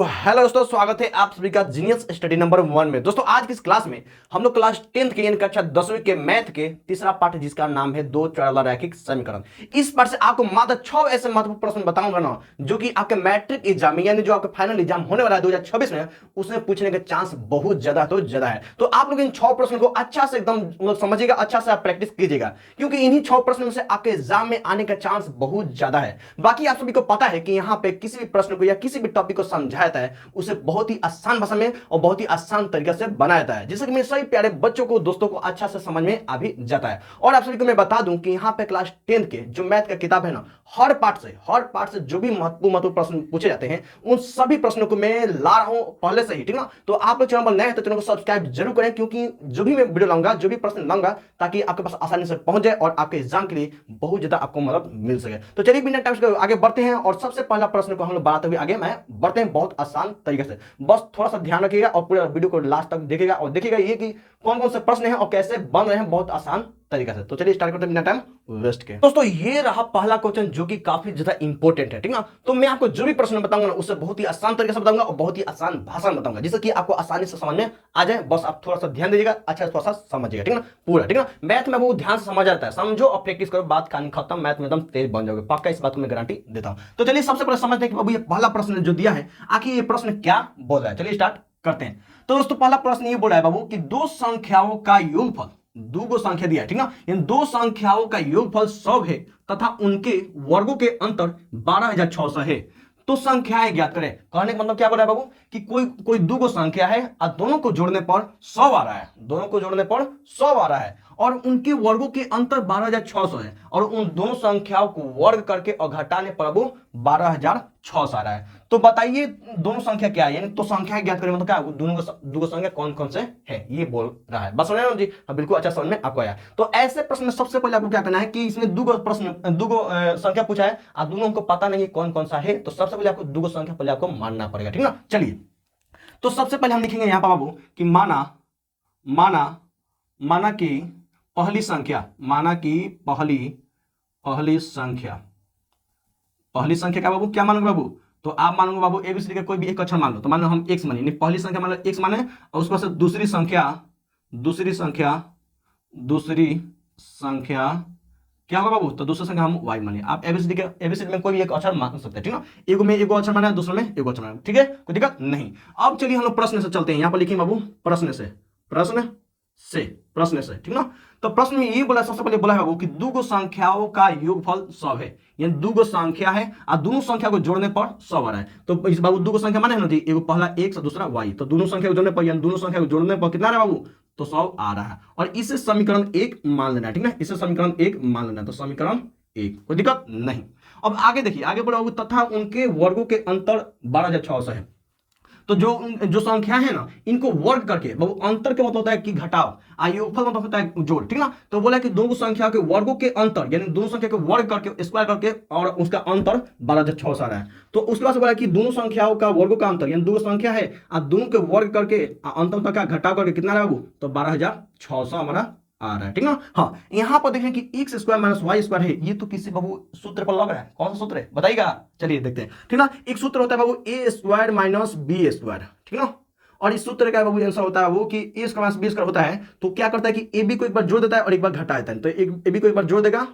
Hello दोस्तों, स्वागत है आप सभी का जीनियस स्टडी नंबर 1 में। दोस्तों आज की इस क्लास में हम लोग क्लास 10th के यानी कक्षा 10वीं के मैथ के तीसरा पार्ट जिसका नाम है दो चौड़ा रैखिक समीकरण। इस पार्ट से आपको मात्र 6 ऐसे महत्वपूर्ण प्रश्न बताऊंगा ना जो कि आपके मैट्रिक एग्जाम में यानी जो आपका फाइनल एग्जाम होने वाला है 2026 में उसमें पूछने के चांस बहुत ज्यादा है। तो आप लोग इन 6 प्रश्नों को अच्छा से एकदम समझिएगा, अच्छा से आप प्रैक्टिस कीजिएगा क्योंकि इन्हीं 6 प्रश्नों से आपके एग्जाम में आने का चांस बहुत ज्यादा है। बाकी आप सभी को पता है कि यहाँ पे किसी भी प्रश्न को या किसी भी टॉपिक को समझाया जाता है उसे बहुत ही आसान भाषा में और बहुत ही आसान तरीके से बनाया जाता है जिससे कि मेरे सभी प्यारे बच्चों को दोस्तों को अच्छा से समझ में आ भी जाता है। और आप सभी को मैं बता दूं कि यहाँ पे क्लास 10 के जो मैथ का किताब है ना, हर पार्ट से जो भी महत्वपूर्ण प्रश्न पूछे जाते हैं उन सभी प्रश्नों को मैं ला रहा हूं पहले से ही, ठीक ना। तो आप लोग चैनल पर नए हैं तो चैनल को सब्सक्राइब जरूर करें क्योंकि जो भी मैं वीडियो लाऊंगा, जो भी प्रश्न लाऊंगा, ताकि आपके पास आसानी से पहुंच जाए और आपके एग्जाम के लिए बहुत ज्यादा आपको मदद मिल सके। तो चलिए बिना टाइम से आगे बढ़ते हैं और सबसे पहला प्रश्न को हम लोग बढ़ाते हुए आगे मैं बढ़ते हैं बहुत आसान तरीके से। बस थोड़ा सा ध्यान रखिएगा और पूरा वीडियो को लास्ट तक देखिएगा और देखिएगा ये कि कौन कौन से प्रश्न हैं और कैसे बन रहे हैं बहुत आसान तरीके से। तो चलिए स्टार्ट करते हैं बिना टाइम वेस्ट के। दोस्तों ये रहा पहला क्वेश्चन जो कि काफी ज्यादा इंपॉर्टेंट है, ठीक ना। तो मैं आपको जो भी प्रश्न बताऊंगा ना उससे बहुत ही आसान तरीके से बताऊंगा और बहुत ही आसान भाषा में बताऊंगा जिससे कि आपको आसानी से समझ में आ जाए। बस आप थोड़ा सा ध्यान दीजिएगा, अच्छा थोड़ा सा समझिएगा, ठीक ना, पूरा, ठीक ना। मैथ में बहुत ध्यान से समझ आता है, समझो और प्रैक्टिस करो, बात कहानी खत्म, मैथ में एकदम तेज बन जाओगे, पक्का इस बात को मैं गारंटी देता हूं। तो चलिए सबसे पहले समझते हैं कि बाबू ये पहला प्रश्न जो दिया है आखिर ये प्रश्न क्या बोल रहा है। चलिए स्टार्ट करते हैं। तो दोस्तों पहला प्रश्न ये बोल रहा है बाबू कि दो संख्याओं का योगफल, दो को संख्या दिया है, ठीक ना, इन दो संख्याओं का योगफल 100 है तथा उनके वर्गों के अंतर 12,600 है। तो संख्याएं ज्ञात करें। कहने का मतलब क्या बोल रहा है बाबू कि कोई कोई दो को संख्या है और दोनों को जोड़ने पर 100 आ रहा है, दोनों को जोड़ने पर 100 आ रहा है और उनके वर्गों के अंतर 12,600 है और उन दोनों संख्याओं को वर्ग करके और घटाने पर वो 12,600 आ रहा है। तो बताइए दोनों संख्या क्या है, यानी तो संख्या ज्ञात करें मतलब क्या, दोनों संख्या कौन कौन से है ये बोल रहा है। बस समझ रहे हो जी, बिल्कुल अच्छा समझ में आपको आया। तो ऐसे प्रश्न में सबसे पहले आपको क्या करना है कि इसमें दो संख्या पूछा है और दोनों हमको पता नहीं है कौन कौन सा है, तो सबसे पहले आपको दो संख्या पहले आपको मानना पड़ेगा, ठीक ना। चलिए तो सबसे पहले हम लिखेंगे यहाँ पर बाबू कि माना माना माना कि पहली संख्या, माना कि पहली संख्या क्या बाबू, क्या मानोगे बाबू, तो आप मानोगे बाबू एबीसीडी का कोई भी एक अक्षर मान लो। तो मान लो हम एक्स माने, पहली संख्या मान लो एक्स माने और उसके बाद दूसरी संख्या क्या होगा बाबू, तो दूसरी संख्या हम वाई मानिए। आप एबीसीडी में कोई भी एक अक्षर मान सकते हैं, ठीक ना। एगो में एगो अक्षर माना है, दूसरे में एगो अक्षर माना है, ठीक है, कोई दिक्कत नहीं। अब चलिए हम लोग प्रश्न से चलते हैं। यहाँ पर लिखिए बाबू प्रश्न से, ठीक ना। तो प्रश्न में ये बोला, सबसे पहले बोला है बाबू कि दो संख्याओं का योगफल 100 है, यानी दो संख्या है और दोनों संख्या को जोड़ने पर 100 आ रहा है। तो इस बाबू दो संख्या माने है ना जी, एगो पहला x और दूसरा y, तो दोनों संख्या को जोड़ने पर, यानी दोनों संख्या को जोड़ने पर कितना आ रहा है बाबू, तो 100 आ रहा है और इसे समीकरण 1 मान लेना है, ठीक ना, इसे समीकरण 1 मान लेना है। तो समीकरण 1 कोई दिक्कत नहीं। अब आगे देखिए, आगे बोला बाबू तथा उनके वर्गों के अंतर 12,600 है। तो जो संख्या है ना इनको वर्ग करके, वो अंतर के मतलब होता है कि घटाव, योगफल मतलब होता है जोड़, ठीक ना। तो बोला कि दोनों संख्या के वर्गों के अंतर, यानी दोनों संख्या के वर्ग करके स्क्वायर करके और उसका अंतर 12,600 आ रहा है। तो उसके बाद बोला कि दोनों संख्याओं का वर्गों का अंतर, यानी दो संख्या है और दोनों के वर्ग करके अंतर का घटाव करके कितना रहा वो, तो 12,600 हमारा आ रहा है, ठीक ना। हाँ यहाँ पर देखें कि X square minus Y square है, ये तो किसी बाबू सूत्र पर लग रहा है। कौन सा सूत्र है बताइएगा, चलिए देखते हैं, ठीक ना। एक सूत्र होता है बाबू ए स्क्वायर माइनस बी स्क्वायर, ठीक ना। और इस सूत्र का बाबू आंसर होता है वो कि ए स्क्वायर माइनस बी स्क्वायर होता है तो क्या करता है कि ए बी को एक बार जोड़ देता है और एक बार घटा देता है। तो एक ए बी को एक बार जोड़ देगा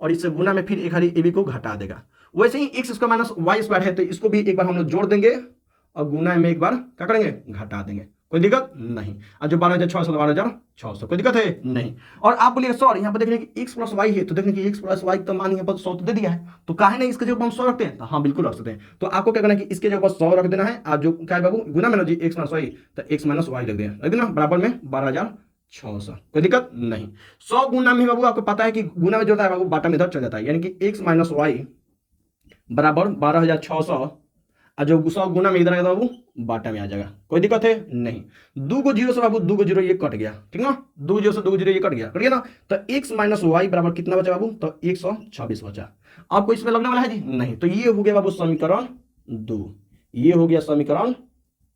और इससे गुना में फिर एक हाली ए बी को घटा देगा। वैसे ही x square minus Y square है तो इसको भी एक बार हम लोग जोड़ देंगे और गुना में एक बार क्या करेंगे, घटा देंगे, कोई दिक्कत नहीं। और जो 12,600 12,600 कोई दिक्कत है नहीं। और आप बोलिए सर यहाँ पर देखने की x प्लस वाई है तो देखने की x प्लस वाई तो मान यहाँ पर 100 तो दे दिया है, तो काहे नहीं इसके जगह हम 100 रखते हैं, तो हाँ बिल्कुल रख सकते हैं। तो आपको क्या करना है कि इसके जगह 100 रख देना है और जो क्या है बाबू गुना में ना जी x माइनस वाई, तो x माइनस वाई रख देना बराबर में 12,600, कोई दिक्कत नहीं। 100 गुना में बाबू आपको पता है कि गुना में जोड़ता है बाबू बाटा में इधर चल जाता है, यानी कि x माइनस वाई बराबर 12,600 और जो 100 गुना में इधर आएगा बाबू बाटा में आ जाएगा, कोई दिक्कत है नहीं। दो को जीरो से बाबू दो को जीरो ये कट गया, ठीक ना, दो जीरो से दो को जीरो ये कट गया ना। तो x माइनस वाई बराबर कितना बचा बाबू, तो 126 बचा। आपको इसमें लगने वाला है जी नहीं, तो ये हो गया बाबू समीकरण 2, ये हो गया समीकरण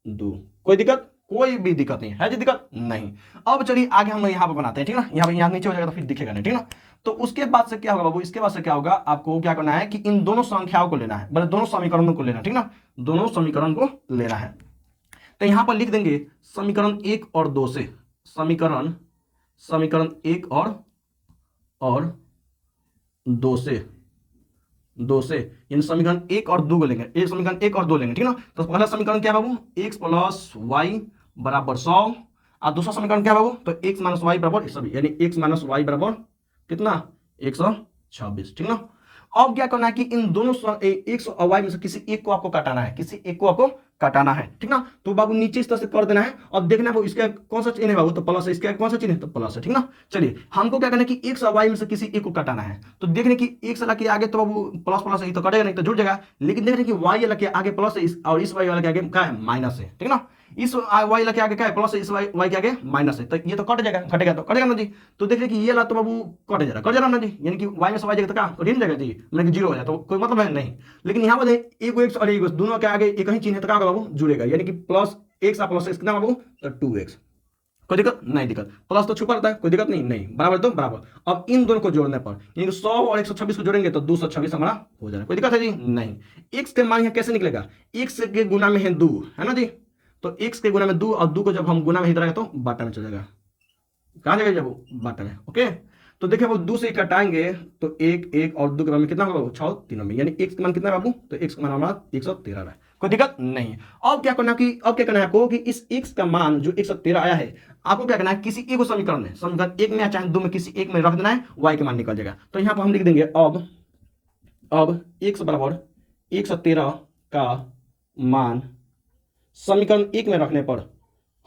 2, कोई दिक्कत, कोई भी दिक्कत नहीं है जी, दिक्कत नहीं। अब चलिए आगे हम यहाँ पर बनाते हैं, ठीक ना। यहाँ नीचे हो जाएगा तो फिर दिखेगा नहीं, ठीक ना। तो उसके बाद से क्या होगा बाबू, इसके बाद से क्या होगा, आपको क्या करना है कि इन दोनों संख्याओं को लेना है, मतलब दोनों समीकरणों को लेना, ठीक ना, दोनों समीकरण को लेना है। तो यहां पर लिख देंगे समीकरण 1 और 2 से, समीकरण समीकरण 1 और 2 से, इन समीकरण 1 और 2 को लेंगे, एक समीकरण 1 और 2 लेंगे, ठीक ना। तो पहला समीकरण क्या है बाबू, x प्लस वाई बराबर 100, और दूसरा समीकरण क्या है बाबू, तो x माइनस वाई बराबर सभी, यानी x माइनस वाई बराबर कितना, 126, ठीक ना। अब क्या करना है कि इन दोनों x और y में से किसी एक को आपको काटाना है, किसी एक को आपको काटाना है, ठीक ना। तो बाबू नीचे इस तरह से कर देना है, और देखना है इसका कौन सा चिन्ह है बाबू, तो प्लस है, इसका कौन सा चिन्ह है, तो प्लस है, ठीक ना। चलिए हमको क्या करना है कि x और y में से किसी एक को काटाना है, तो देखने की x वाला के आगे तो बाबू प्लस प्लस है तो कटेगा नहीं, तो जुड़ जाएगा, लेकिन देखने की y वाला के आगे प्लस है और इस y वाला के आगे क्या है, माइनस है, ठीक ना। इस y वाला के आगे क्या है, प्लस है, इस y के आगे माइनस है, तो ये तो कट जाएगा, कटेगा तो कटेगा ना जी। तो देखिए कि ये ला तो बाबू कट जाएगा ना जी, यानी कि y में से y जाएगा तो क्या कट जाएगा जी, मतलब कि जीरो हो जाए तो कोई मतलब है नहीं। लेकिन यहाँ पर एक x और एक दोनों के आगे एक ही चिन्ह है तो क्या होगा बाबू, जुड़ेगा, यानी कि प्लस x प्लस x कितना बाबू, तो 2x, कोई दिक्कत नहीं, दिक्कत प्लस तो छुपा रहता है, कोई दिक्कत नहीं, नहीं बराबर तो बराबर। अब इन दोनों को जोड़ने पर यानी 100 और 126 को जोड़ेंगे तो 226 हमारा हो जाएगा, कोई दिक्कत है जी नहीं। x के मान कैसे निकलेगा, x के गुना में है 2, है ना जी, तो x के गुना में 2 और 2 को जब हम गुना में इधर आएगा तो बाटा में चल जाएगा, कहाँ जाएगा जब वो बाटा में, ओके। तो देखिए वो 2 से कटाएंगे तो 1 1 और 2 के मान में कितना होगा, 6 तीनों में, यानी x का मान कितना है बाबू, तो x का मान हमारा 113 है, कोई दिक्कत नहीं। अब क्या करना कि अब क्या करना है आपको कि इस x का मान जो 113 आया है, आपको क्या करना है किसी एक समीकरण में, समीकरण 1 में या चाहे 2 में, किसी एक में रख देना है, y के मान निकल जाएगा। तो यहाँ पर हम लिख देंगे अब x बराबर 113 का मान समीकरण 1 में रखने पर,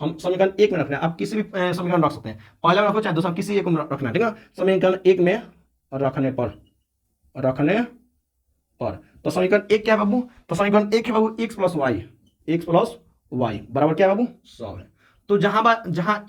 हम समीकरण 1 में रखना है, आप किसी भी समीकरण रख सकते हैं, पहले में रखो चाहे दूसरा, किसी एक में रखना है, ठीक है। समीकरण 1 में रखने पर तो समीकरण 1 क्या है बाबू, तो समीकरण 1 है बाबू x प्लस वाई बराबर क्या है बाबू, 100 है। तो जहां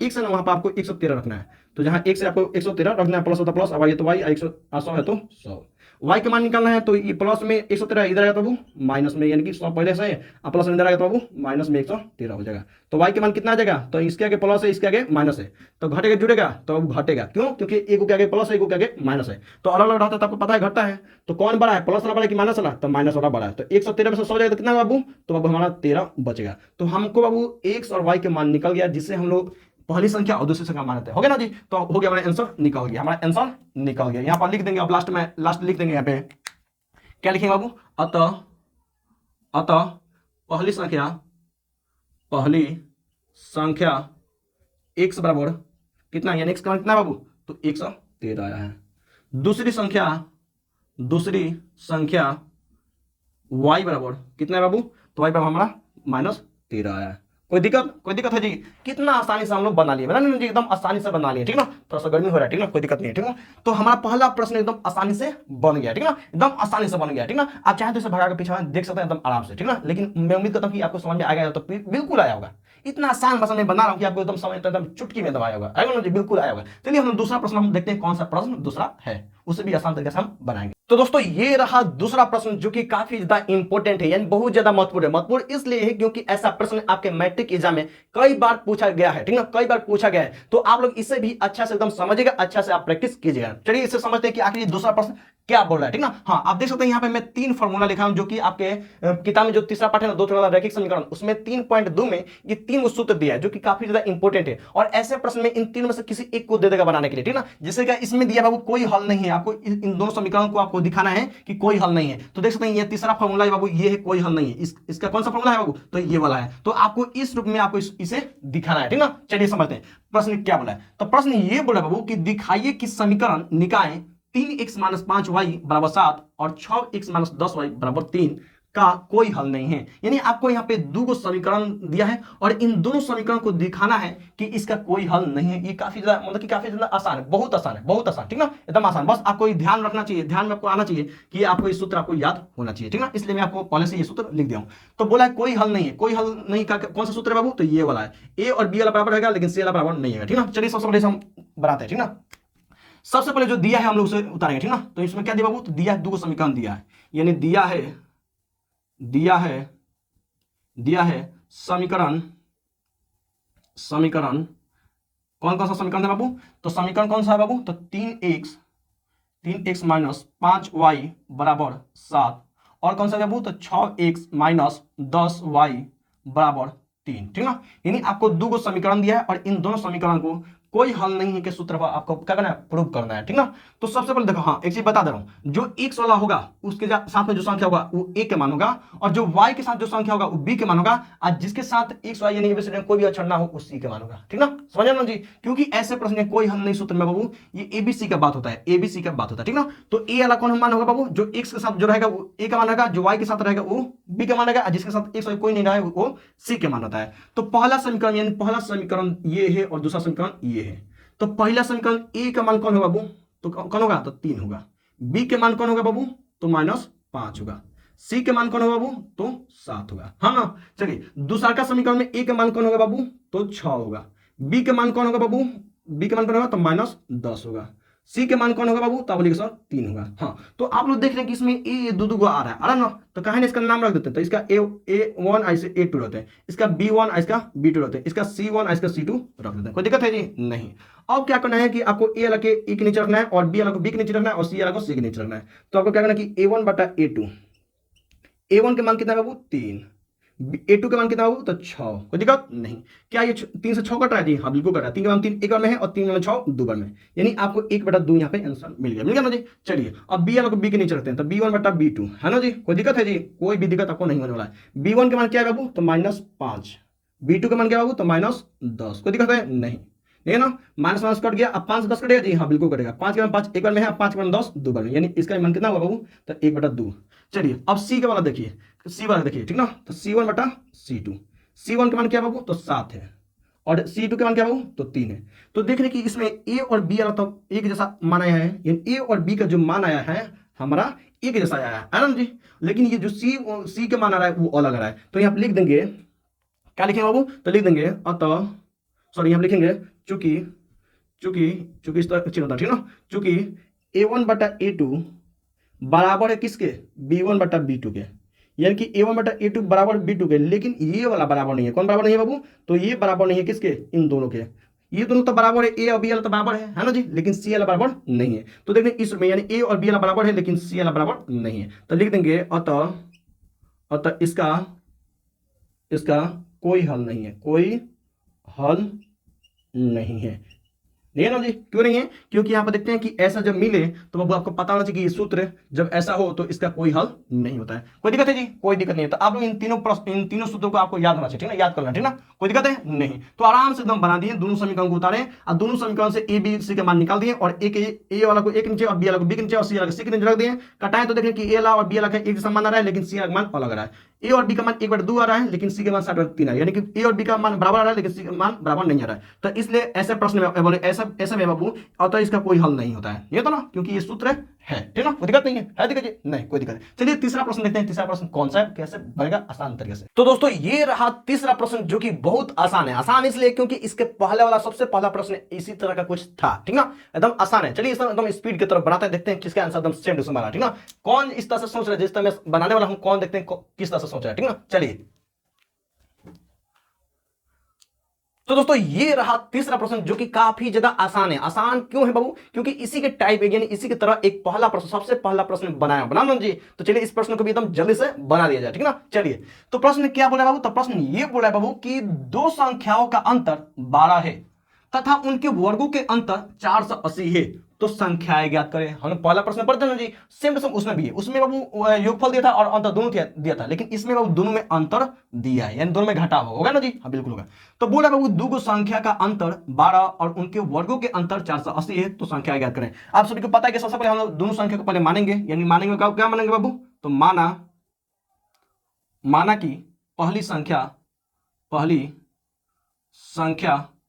x है ना वहां पर आपको 113 रखना है, तो जहां x है आपको 113 रखना है, प्लस होता प्लस, अब ये तो y 100 है तो 100, y के मान निकालना है, तो ये प्लस में 113 इधर आएगा तो बाबू माइनस में, यानी कि 100 पहले से है, प्लस में इधर आएगा तो बाबू माइनस में 113 हो जाएगा। तो y के मान कितना आ जाएगा, तो इसके आगे प्लस है, इसके आगे माइनस है, तो घटेगा जुड़ेगा तो अब घटेगा, क्यों, क्योंकि एक के आगे प्लस है, एक के आगे माइनस है, तो अलग अलग रहता है तो आपको पता है घटता है, तो कौन बड़ा है, प्लस वाला बड़ा है कि माइनस वाला, तो माइनस वाला बड़ा है। तो 113 में से 100 जाएगा तो कितना बाबू, तो बाबू हमारा 13 बचेगा। तो हमको बाबू x और y के मान निकल गया, जिससे हम लोग पहली संख्या और दूसरी संख्या मानते हैं, हो गया ना जी। तो हो गया हमारा आंसर निकल गया, हमारा आंसर निकल गया। यहाँ पर लिख देंगे, अब लास्ट लिख देंगे, यहाँ पे क्या लिखेंगे बाबू, अतः पहली संख्या x बराबर कितना, यानी x का मान कितना बाबू, तो 113 आया है। दूसरी संख्या y बराबर कितना है बाबू, तो y बराबर हमारा -13 आया है। कोई दिक्कत है जी, कितना आसानी से हम लोग बना लिए जी, एकदम आसानी से बना लिए, ठीक ना। थोड़ा सा गर्मी हो रहा है, ठीक ना, कोई दिक्कत नहीं है, ठीक ना। तो हमारा पहला प्रश्न एकदम आसानी से बन गया, ठीक ना, एकदम आसानी से बन गया, ठीक ना। आप चाहे तो इसे भगा के पीछे देख सकते हैं एकदम आराम से, ठीक ना। लेकिन मैं उम्मीद करता हूँ कि आपको समझ में आ गया, तो बिल्कुल आया होगा, इतना आसान भाषा में बना रहा हूँ कि आपको एकदम समझ एकदम चुटकी में दबाया होगा, आएगा ना जी, बिल्कुल आया होगा। चलिए हम दूसरा प्रश्न हम देखते हैं, कौन सा प्रश्न दूसरा है, उसे भी आसान तरीके से हम बनाएंगे। तो दोस्तों ये रहा दूसरा प्रश्न, जो कि काफी ज्यादा इंपॉर्टेंट है, यानी बहुत ज्यादा महत्वपूर्ण है। महत्वपूर्ण इसलिए है क्योंकि ऐसा प्रश्न आपके मैट्रिक एग्जाम में कई बार पूछा गया है, ठीक ना, कई बार पूछा गया है। तो आप लोग इसे भी अच्छा से एकदम समझिएगा, अच्छा से आप प्रैक्टिस कीजिएगा। चलिए इसे समझते हैं कि आखिर दूसरा प्रश्न क्या बोल रहा है, ठीक ना। हाँ, आप देख सकते हैं यहाँ पे मैं 3 फॉर्मूला लिखा हूं, जो कि आपके किताब में जो तीसरा पाठ है ना, 2 चौड़ा रैखिक समीकरण, उसमें 3.2 में ये 3 सूत्र दिया है, जो कि काफी ज्यादा इंपॉर्टेंट है। और ऐसे प्रश्न में इन 3 में से किसी एक को दे देगा बनाने के लिए, ठीक ना। जैसे कि इसमें दिया बाबू कोई हल नहीं है, आपको इन दोनों समीकरणों को आपको दिखाना है कि कोई हल नहीं है। तो देख सकते हैं ये तीसरा फॉर्मूला है बाबू, ये है कोई हल नहीं है। इसका कौन सा फॉर्मूला है बाबू, तो ये वाला है। तो आपको इस रूप में आपको इसे दिखाना है, ठीक ना। चलिए समझते हैं प्रश्न क्या बोला है। तो प्रश्न ये बोला बाबू कि दिखाइए कि समीकरण निकाय 3x - 5y बराबर 7 और 6x - 10y बराबर 3 का कोई हल नहीं है। यानी आपको यहाँ पे 2 समीकरण दिया है और इन दोनों समीकरण को दिखाना है कि इसका कोई हल नहीं है। ये काफी ज्यादा मतलब कि काफी ज्यादा आसान है, बहुत आसान, ठीक ना, एकदम आसान। बस आपको ये ध्यान रखना चाहिए, ध्यान में आपको आना चाहिए कि आपको ये सूत्र आपको याद होना चाहिए, ठीक ना। इसलिए मैं आपको पहले से ये सूत्र लिख दिया हूं। तो बोला है कोई हल नहीं है, कोई हल नहीं का कौन सा सूत्र है बाबू, तो ये वाला है। ए और बी वाला बराबर है, लेकिन सी वाला बराबर नहीं है, ठीक ना। चलिए सबसे पहले हम बनाते हैं, ठीक ना। सबसे पहले जो दिया है हम लोग उसे उतारेंगे, ठीक ना। तो इसमें क्या दिया बाबू, तो दिया है 2 समीकरण दिया है, यानी दिया है समीकरण कौन कौन सा समीकरण है बाबू, तो समीकरण कौन सा है बाबू, तो 3x 3x माइनस 5y बराबर 7। और कौन सा बाबू, तो 6x माइनस 10y बराबर 3। ठीक ना, यानी आपको दो गो समीकरण दिया है और इन दोनों समीकरण को कोई हल नहीं है के सूत्र पर आपको क्या करना है, प्रूव करना है। ठीक ना, तो सबसे पहले देखो, हाँ एक चीज बता दे रहा हूं, जो x वाला होगा उसके साथ में जो संख्या होगा वो a के मान होगा, और जो y के साथ जो संख्या होगा वो b के मान होगा, और जिसके साथ x y यानी एबीसीडी में कोई भी अक्षर ना हो उस c के मान होगा। ठीक ना, समझ ना जी, क्योंकि ऐसे प्रश्न में कोई हल नहीं सूत्र में बाबू, ये एबीसी का बात होता है, एबीसी का बात होता है। ठीक ना, तो a वाला कौन मान होगा बाबू, जो x के साथ जो रहेगा वो a का मान रहेगा, जो y के साथ रहेगा वो b का मान रहेगा, जिसके साथ x y कोई नहीं रहा है वो c के मान होता है। तो पहला समीकरण यानी पहला समीकरण ये है और दूसरा समीकरण ये है। तो पहला समीकरण ए का मान कौन होगा बाबू, तो कौन होगा, तो 3 होगा। बी के मान कौन होगा बाबू, तो -5 होगा। सी के मान कौन होगा बाबू, तो 7 होगा। हाँ ना, चलिए दूसरा का समीकरण में ए के मान कौन होगा बाबू, तो 6 होगा। बी के मान कौन होगा बाबू, बी के मान कौन होगा, तो -10 होगा। सी के मान कौन होगा बाबू, तो बोलिए सर 3 होगा। हाँ, तो आप लोग देख रहे हैं कि इसमें ए दो गो आ रहा है ना, तो कहा ना इसका नाम रख देते हैं, तो इसका A1 ऐसे A2 रहते हैं, इसका B1 इसका B2 रहते हैं, इसका C1 इसका C2 रख देते हैं। कोई दिक्कत है जी, नहीं। अब क्या करना है कि आपको ए अलग के ए के नीचे रखना है, और बी अलग को बी के नीचे रखना है, और सी अलग को सी के नीचे रखना है। तो आपको क्या करना है कि A1/A2, A1 के मान कितना है बाबू, 3, A2 के मान कितना बाबू, तो 6। कोई दिक्कत नहीं। क्या ये 3 से 6 कट रहा है जी, हाँ बिल्कुल कट रहा है। 3 के मान 3 एक बार में है, और 3 में 6 दो बार में, यानी आपको 1/2 यहाँ पे आंसर मिल गया ना जी। चलिए अब बी अलग को बी के नीचे रखते हैं, तो B1/B2 है ना जी। कोई दिक्कत है जी, कोई भी दिक्कत आपको नहीं होने वाला है। B1 के मान क्या है बाबू, तो -5, B2 के मान क्या बाबू, तो -10। कोई दिक्कत है नहीं, ठीक है ना। माइनस माइनस कट गया, अब 5 से 10 कटेगा जी, हाँ बिल्कुल कटेगा। 5 के मान 5 एक बार में है, 5 के मान 10 दो बार में, यानी इसका मान कितना होगा बाबू, तो 1/2। चलिए अब सी के वाला देखिए, सी वाला देखिए, ठीक ना, तो C1/C2, C1 के मान क्या बाबू, तो 7 है, और C2 के मान क्या बाबू, तो 3 है। तो देख रहे कि इसमें ए और बी वाला तो एक जैसा मान आया है, यानी ए और बी का जो मान आया है हमारा एक जैसा आया है ना जी। लेकिन ये जो सी के मान आ रहा है वो अलग आ रहा है। तो यहाँ पे लिख देंगे, क्या लिखेंगे बाबू, तो लिख देंगे अतः, सॉरी यहाँ लिखेंगे चूंकि इस तरह चिन्ह होता है, ठीक ना, चूंकि A1/A2 बराबर है किसके, B1/B2 के, यानी कि A1/A2 बराबर B2 के, लेकिन ये वाला बराबर नहीं है। कौन बराबर नहीं है बाबू, तो ये बराबर नहीं है किसके, इन दोनों के। ये दोनों तो बराबर है, ए और बी वाला तो बराबर है ना जी, लेकिन सी वाला बराबर नहीं है। तो देखिए इसमें यानी ए और बी वाला बराबर है, लेकिन सी वाला बराबर नहीं है। तो लिख देंगे अतः इसका कोई हल नहीं है, कोई हल नहीं है। नहीं है ना जी, क्यों नहीं है, क्योंकि यहां पर देखते हैं कि ऐसा जब मिले तो बाबू आपको पता होना चाहिए कि ये सूत्र जब ऐसा हो तो इसका कोई हल नहीं होता है। कोई दिक्कत है जी, कोई दिक्कत नहीं है। तो आप लोग इन तीनों सूत्रों को आपको याद होना चाहिए, ठीक ना, याद करना, ठीक ना, कोई दिक्कत है नहीं। तो आराम से एकदम बना दिए, दोनों समीकरण को उतारे और दोनों समीकरण से ए बी सी के मान निकाल दिए, और ए वाला को एक नीचे और बी वाला को बी के नीचे और सी वाला को सी के नीचे रख दिए। कटाएं तो देखें कि ए वाला और बी वाला का एक जैसा मान आ रहा है, लेकिन सी वाला मान अलग आ रहा है। ए और बी का मान 1/2 आ रहा है, लेकिन सी के मान 7/3 है, यानी कि ए और बी का मान बराबर आ रहा है, लेकिन सी का मान बराबर नहीं आ रहा है। तो इसलिए ऐसे प्रश्न में बोले ऐसा में बाबू अतः इसका कोई हल नहीं होता है, ये तो ना, क्योंकि ये सूत्र है, ठीक ना, कोई दिक्कत नहीं है दिक्कत नहीं, कोई दिक्कत नहीं। चलिए तीसरा प्रश्न देखते हैं, तीसरा प्रश्न कौन सा है, कैसे बनेगा आसान तरीके से। तो दोस्तों ये रहा तीसरा प्रश्न, जो कि बहुत आसान है। आसान इसलिए क्योंकि इसके पहले वाला सबसे पहला प्रश्न इसी तरह का कुछ था, ठीक ना, एकदम आसान है। चलिए एकदम स्पीड की तरफ बढ़ाते हैं, देखते हैं किसका आंसर एकदम सेम टू सेम आ रहा है, ठीक ना। कौन इस तरह से सोच रहे, जिस तरह मैं बनाने वाला हूं, कौन देखते हैं किस तरह से सोच रहा है, ठीक ना। चलिए तो दोस्तों ये रहा तीसरा प्रश्न, जो कि काफी ज्यादा आसान है। आसान क्यों है बाबू, क्योंकि इसी के टाइप यानी इसी की तरह एक पहला प्रश्न, सबसे पहला प्रश्न बनाना जी। तो चलिए इस प्रश्न को भी एकदम जल्दी से बना दिया जाए, ठीक ना। चलिए तो प्रश्न क्या बोला बाबू, तो प्रश्न ये बोला है बाबू कि दो संख्याओं का अंतर 12 है तथा उनके वर्गों के अंतर 480 है, तो संख्याएं ज्ञात करें। हमने पहला प्रश्न पढ़ते ना जी, सेम टू सेम उसमें भी है। उसमें बाबू योगफल दिया था और अंतर दोनों दिया था, लेकिन इसमें बाबू दोनों में अंतर दिया है, यानी दोनों में घटाव होगा ना जी, हाँ बिल्कुल होगा। तो बोला बाबू दो संख्या का अंतर 12 और उनके वर्गों के अंतर 480 है, तो संख्या ज्ञात करें। आप सभी को पता है कि सबसे पहले हम लोग दोनों संख्या को पहले मानेंगे, यानी मानेंगे क्या मानेंगे बाबू, तो माना कि पहली संख्या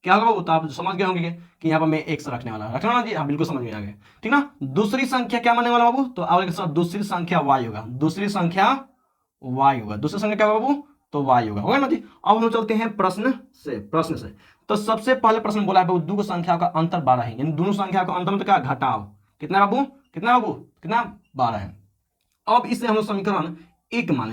क्या होगा, तो आप समझ गए होंगे कि यहाँ पर मैं x रखने वाला रखना ना जी, हाँ बिल्कुल समझ में आ गया, ठीक ना। दूसरी संख्या क्या मानने वाला बाबू, तो आगे के साथ दूसरी संख्या y होगा, दूसरी संख्या क्या बाबू, तो y होगा ना जी। अब हम चलते हैं प्रश्न से। तो सबसे पहले प्रश्न बोला है बाबू दो संख्या का अंतर 12 है, यानी दोनों संख्या का अंतर मतलब क्या, घटाव। कितना बाबू, कितना 12 है। अब इसे हम समीकरण 1 मान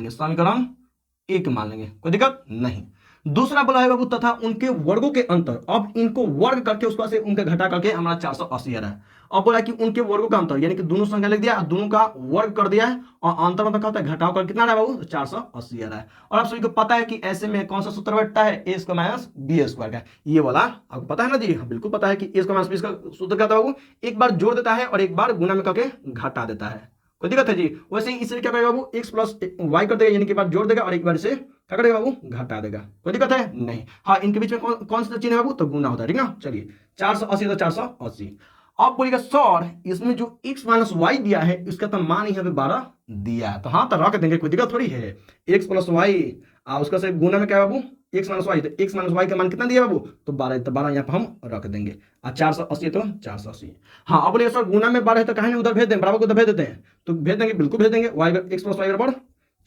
लेंगे, कोई दिक्कत नहीं। दूसरा बोला है बाबू तथा उनके वर्गों के अंतर, अब इनको वर्ग करके उसका से उनका घटा करके हमारा 480 आ रहा है। अब बोला कि उनके वर्गों का अंतर, यानी कि दोनों संख्या लिख दिया, दोनों का वर्ग कर दिया है और अंतर मतलब क्या होता है, घटाव कर कितना आ रहा है बाबू, 480 आ रहा है। और आप सभी को पता है कि ऐसे में कौन सा सूत्र बैठता है, ए स्क्वायर माइनस बी स्क्वायर का, ये वाला आपको पता है ना जी, बिल्कुल पता है कि ए स्क्वायर माइनस बी स्क्वायर सूत्र क्या होता है बाबू, एक बार जोड़ देता है और एक बार गुना में करके घटा देता है, कोई दिक्कत है जी। वैसे ही इसलिए क्या करेगा बाबू, एक्स प्लस वाई कर देगा, यानी कि बार जोड़ देगा और एक बार से क्या करेगा बाबू, घटा देगा, कोई दिक्कत है नहीं। हाँ, इनके बीच में कौन सा चिन्ह है बाबू, तो गुना होता है, ठीक ना। चलिए 480 तो 480। अब बोलिएगा सर इसमें जो x माइनस वाई दिया है इसका तो मान यहाँ पे 12 दिया है, तो हाँ तो रख देंगे, कोई दिक्कत थोड़ी है। x प्लस वाई उसका से गुना में क्या है बाबू, x माइनस वाई, तो x माइनस वाई का मान कितना दिया बाबू, तो 12, तो 12 यहाँ पे हम रख देंगे। 480 तो 480। हाँ, अब बोलिए सर गुना में 12 है तो कहीं उधर भेज दें, बराबर को उधर भेज देते हैं, तो भेज देंगे, बिल्कुल भेज देंगे। वाई x प्लस वाई बराबर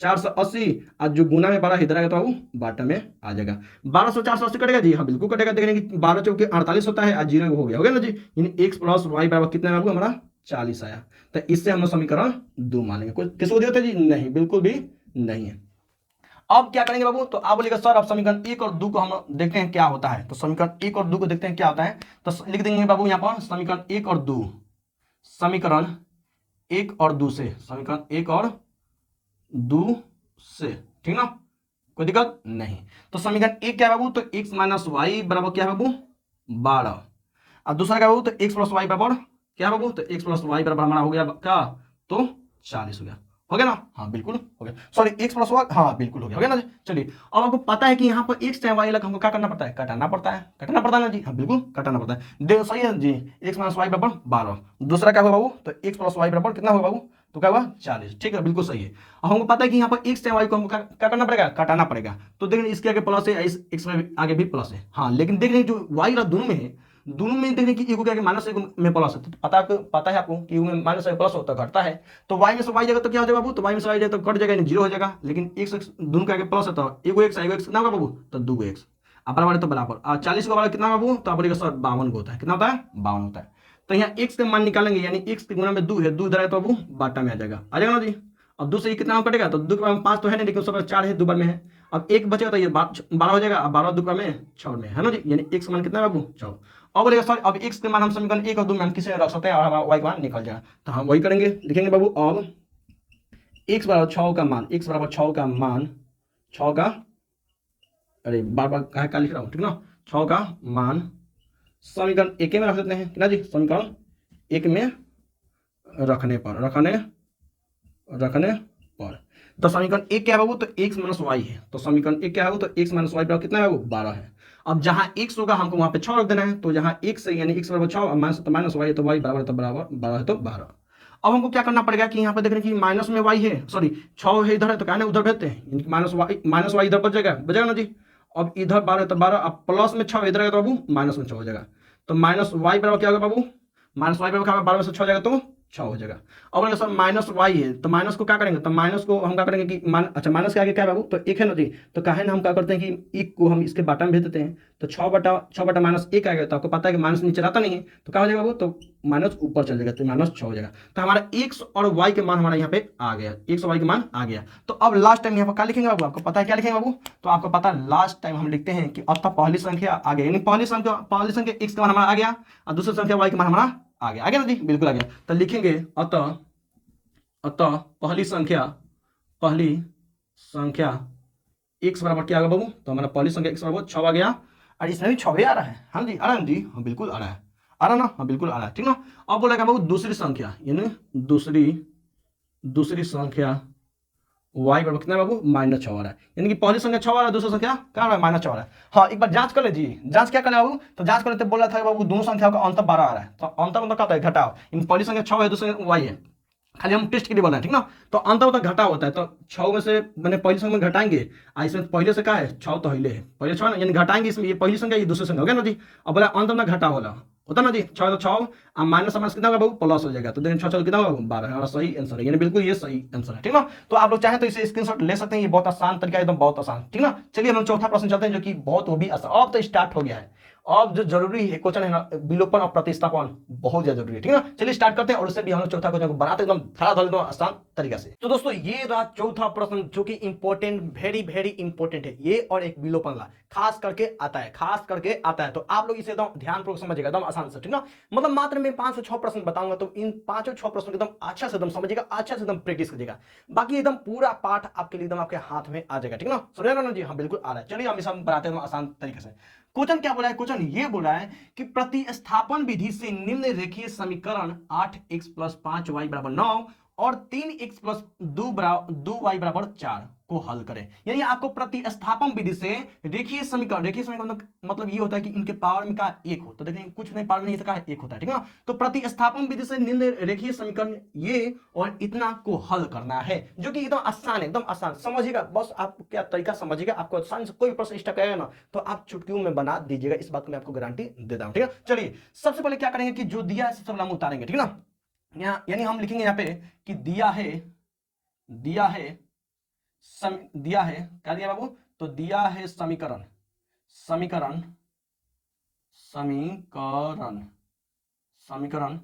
480, आज जो गुना में 12 इधर आएगा तो वो बाटा में आ जाएगा। 12 से 480 कटेगा जी, हाँ बिल्कुल कटेगा। देखेंगे कि 12 चौके 48 होता है, आज 0 हो गया ना जी, यानी x प्लस वाई बराबर कितना है हमारा 40 आया। तो इससे हम समीकरण 2 मानेंगे। कोई किसको दिया था जी, नहीं, बिल्कुल भी नहीं है। अब क्या करेंगे बाबू, तो आप बोलेगा सर अब समीकरण 1 और 2 को हम देखते हैं क्या होता है, तो समीकरण 1 और 2 को देखते हैं क्या होता है। तो लिख देंगे बाबू यहाँ पर समीकरण 1 और 2, समीकरण 1 और 2 से, समीकरण 1 और 2 से, ठीक ना, कोई दिक्कत नहीं। तो समीकरण 1 क्या है बाबू, तो x माइनस वाई बराबर क्या है बाबू 12, और दूसरा क्या बाबू, तो x प्लस वाई बराबर क्या बाबू, तो x प्लस वाई बराबर हमारा हो गया क्या, तो 40 हो गया ना, हाँ बिल्कुल हो गया। सॉरी x प्लस वाई, हाँ बिल्कुल हो गया ना जी। चलिए अब आपको पता है कि यहाँ पर x टाइम वाई अलग हमको क्या करना पड़ता है, कटाना पड़ता है ना जी, हाँ बिल्कुल कटाना पड़ता है। दे सही है जी, x माइनस वाई बराबर 12, दूसरा क्या होगा बाबू, तो x प्लस वाई बराबर कितना होगा बाबू, तो क्या हुआ 40, ठीक है बिल्कुल सही है। अब हमको पता है कि यहाँ पर x टाइम वाई को हमको क्या करना पड़ेगा, काटाना पड़ेगा। तो देख इसके आगे प्लस है, इस x में आगे भी प्लस है, हाँ लेकिन देख रहे जो y दोनों में है, दोनों में देखने की एक क्या माइनस एक में प्लस है, तो पता है आपको कि में माइनस एक प्लस होता है, घटता है, तो y में से y जाएगा तो क्या हो जाएगा बाबू, तो y में से y जाएगा तो कट जाएगा, जीरो हो जाएगा। लेकिन x दोनों के आगे प्लस है तो एगो x कितना होगा बाबू, तो 2x बराबर, तो बराबर 40 का बराबर कितना बाबू, तो आप बोलेगा सर 52 होता है, कितना होता है 52 होता है। तो यहाँ x का मान निकालेंगे, यानी x के गुना में 2 है, 2 इधर है तो बाबू बाटा में आ जाएगा ना जी। अब 2 से कितना कटेगा, तो 2 के बाद 5 तो है नहीं, लेकिन सब 4 है, 2 बार में है। अब 1 बचेगा तो ये 12 हो जाएगा, 12 2 में 6 में है ना जी, यानी x मान कितना है बाबू 6। अब बोलेगा सर अब x के मान हम समीकरण 1 और 2 में हम किसे रख सकते हैं और हमारा y का मान निकल जाएगा, तो हम वही करेंगे, लिखेंगे बाबू अब x बराबर 6 का मान, x बराबर 6 का मान, 6 का, अरे बार बार क्या लिख रहा हूँ, ठीक ना, 6 का मान समीकरण 1 में रख देते हैं, ना जी, समीकरण 1 में रखने पर तो समीकरण 1 क्या है बाबू, तो x माइनस वाई है, तो समीकरण 1 क्या है, तो x माइनस वाई बराबर कितना है वो 12 है। अब जहां x होगा हमको वहां पे 6 रख देना है, तो जहां x है यानी x बराबर 6 माइनस वाई है, तो y बराबर तो बराबर 12 है, तो 12। अब हमको क्या करना पड़ेगा कि यहाँ पे देख रहे हैं कि माइनस में y है, सॉरी 6 है इधर है, तो कहने उधर भेजते हैं, माइनस वाई इधर बचेगा ना जी। अब इधर 12 तो 12, अब प्लस में 6 इधर आएगा तो बाबू माइनस में 6 हो जाएगा, तो माइनस वाई बराबर क्या होगा बाबू, माइनस वाई बराबर 12 में से 6 हो जाएगा तो 6 हो जाएगा। अब सर माइनस वाई है, तो माइनस को क्या करेंगे, तो माइनस को हम क्या करेंगे कि अच्छा माइनस के आगे क्या है बाबू, तो 1 है ना जी, तो कहे ना हम क्या करते हैं कि 1 को हम इसके बाटा में भेज देते हैं, तो 6 बटा माइनस 1 आएगा, तो आपको पता है कि माइनस नीचे रहता नहीं है, तो क्या हो जाएगा बाबू, तो माइनस ऊपर चल जाएगा, तो माइनस 6 हो जाएगा। तो हमारा x और y के मान हमारा यहाँ पे आ गया, x और y के मान आ गया। तो अब लास्ट टाइम यहाँ पर क्या लिखेंगे बाबू, आपको पता है क्या लिखेंगे बाबू, तो आपको पता है लास्ट टाइम हम लिखते हैं कि अतः पहली संख्या आ गया, यानी पहली संख्या x का मान हमारा आ गया और दूसरी संख्या y के मान हमारा आ गया ना जी, बिल्कुल आ गया। तो लिखेंगे अतः पहली संख्या x बराबर क्या होगा बाबू, तो हमारा पहली संख्या x बराबर 6 आ गया, और इसमें भी 6 आ रहा है, हाँ जी आ रहा है जी, हाँ बिल्कुल आ रहा है ना, हाँ बिल्कुल आ रहा है, ठीक ना। अब बोलेगा बाबू दूसरी संख्या, यानी दूसरी संख्या y बराबर कितना बाबू -6 आ रहा है, यानी कि पहली संख्या 6 आ रहा है, दूसरी संख्या क्या आ रहा है -6 आ रहा है। हाँ एक बार जांच कर ले जी, जांच क्या करें बाबू, तो जांच करते बोल रहा था बाबू दोनों संख्याओं का अंतर 12 आ रहा है, तो अंतर मतलब क्या होता है घटाव, इन पहली संख्या 6 है, दूसरी y है, खाली हम टेस्ट के लिए बोल रहे हैं, ठीक ना। तो अंतर होता है घटा होता है, तो 6 में से मैंने पहली संख्या में घटाएंगे, इसमें पहले से क्या है 6 तो पहले है, पहले 6 यानी घटाएंगे, इसमें ये पहली संख्या ये दूसरी संख्या हो गया ना जी। अब बोला अंतर में घटा होता ना जी, 6 तो 6 माइनस कितना होगा बाबू प्लस हो जाएगा, तो देखिए 6 कितना होगा 12, हमारा सही आंसर है, यानी बिल्कुल ये सही आंसर है, ठीक ना। तो आप लोग चाहें तो इसे स्क्रीनशॉट ले सकते हैं, ये बहुत आसान तरीका है, एकदम बहुत आसान, ठीक ना। चलिए हम चौथा प्रश्न चलते हैं, जो कि बहुत वो भी आसान, अब तो स्टार्ट हो गया है, अब जो जरूरी है क्वेश्चन है ना, विलोपन और प्रतिस्थापन बहुत ज्यादा जरूरी है, ठीक है ना। चलिए स्टार्ट करते हैं और उससे भी हम लोग चौथा क्वेश्चन को बनाते एकदम धड़ाधड़ आसान तरीका से। तो दोस्तों ये रहा चौथा प्रश्न जो कि इंपॉर्टेंट, वेरी वेरी इंपॉर्टेंट है ये, और एक विलोपन ला खास करके आता है, खास करके आता है। तो आप लोग इसे एकदम ध्यानपूर्वक समझिएगा, एकदम आसान से, ठीक ना। मतलब मात्र मैं 5 से 6 प्रश्न बताऊंगा, तो इन 5 और 6 प्रश्न एकदम अच्छा से एकदम समझिएगा, अच्छा से एकदम प्रैक्टिस कीजिएगा, बाकी एकदम पूरा पाठ आपके लिए एकदम आपके हाथ में आ जाएगा, ठीक ना। समझ रहे हो ना जी? हाँ बिल्कुल आ रहा है। चलिए हम इसे बनाते हैं आसान तरीके से। क्वेश्चन क्या बोला है? क्वेश्चन ये बोला है कि प्रतिस्थापन विधि से निम्न रेखीय समीकरण 8x प्लस 5y बराबर 9 और 3x प्लस 2y बराबर 4 को हल करें। यानी आपको प्रतिस्थापन विधि से रेखीय समीकरण, रेखीय समीकरण मतलब ये होता है कि इनके पावर में का एक हो, तो देखें कुछ नहीं, पावर नहीं का एक होता है, ठीक है ना। तो प्रतिस्थापन विधि से निम्न रेखीय समीकरण ये और इतना को हल करना है, जो कि एकदम आसान है, एकदम आसान समझिएगा। बस आप क्या तरीका समझिएगा, आपको आसान से कोई प्रश्न स्टक आएगा ना तो आप चुटकियों में बना दीजिएगा, इस बात को मैं आपको गारंटी देता हूं, ठीक है। चलिए सबसे पहले क्या करेंगे कि जो दिया है सबसे पहले हम उतारेंगे, ठीक है ना। यहाँ यानी हम लिखेंगे यहाँ पे कि दिया है, दिया है दिया है, क्या दिया बाबू? तो दिया है समीकरण, समीकरण समीकरण समीकरण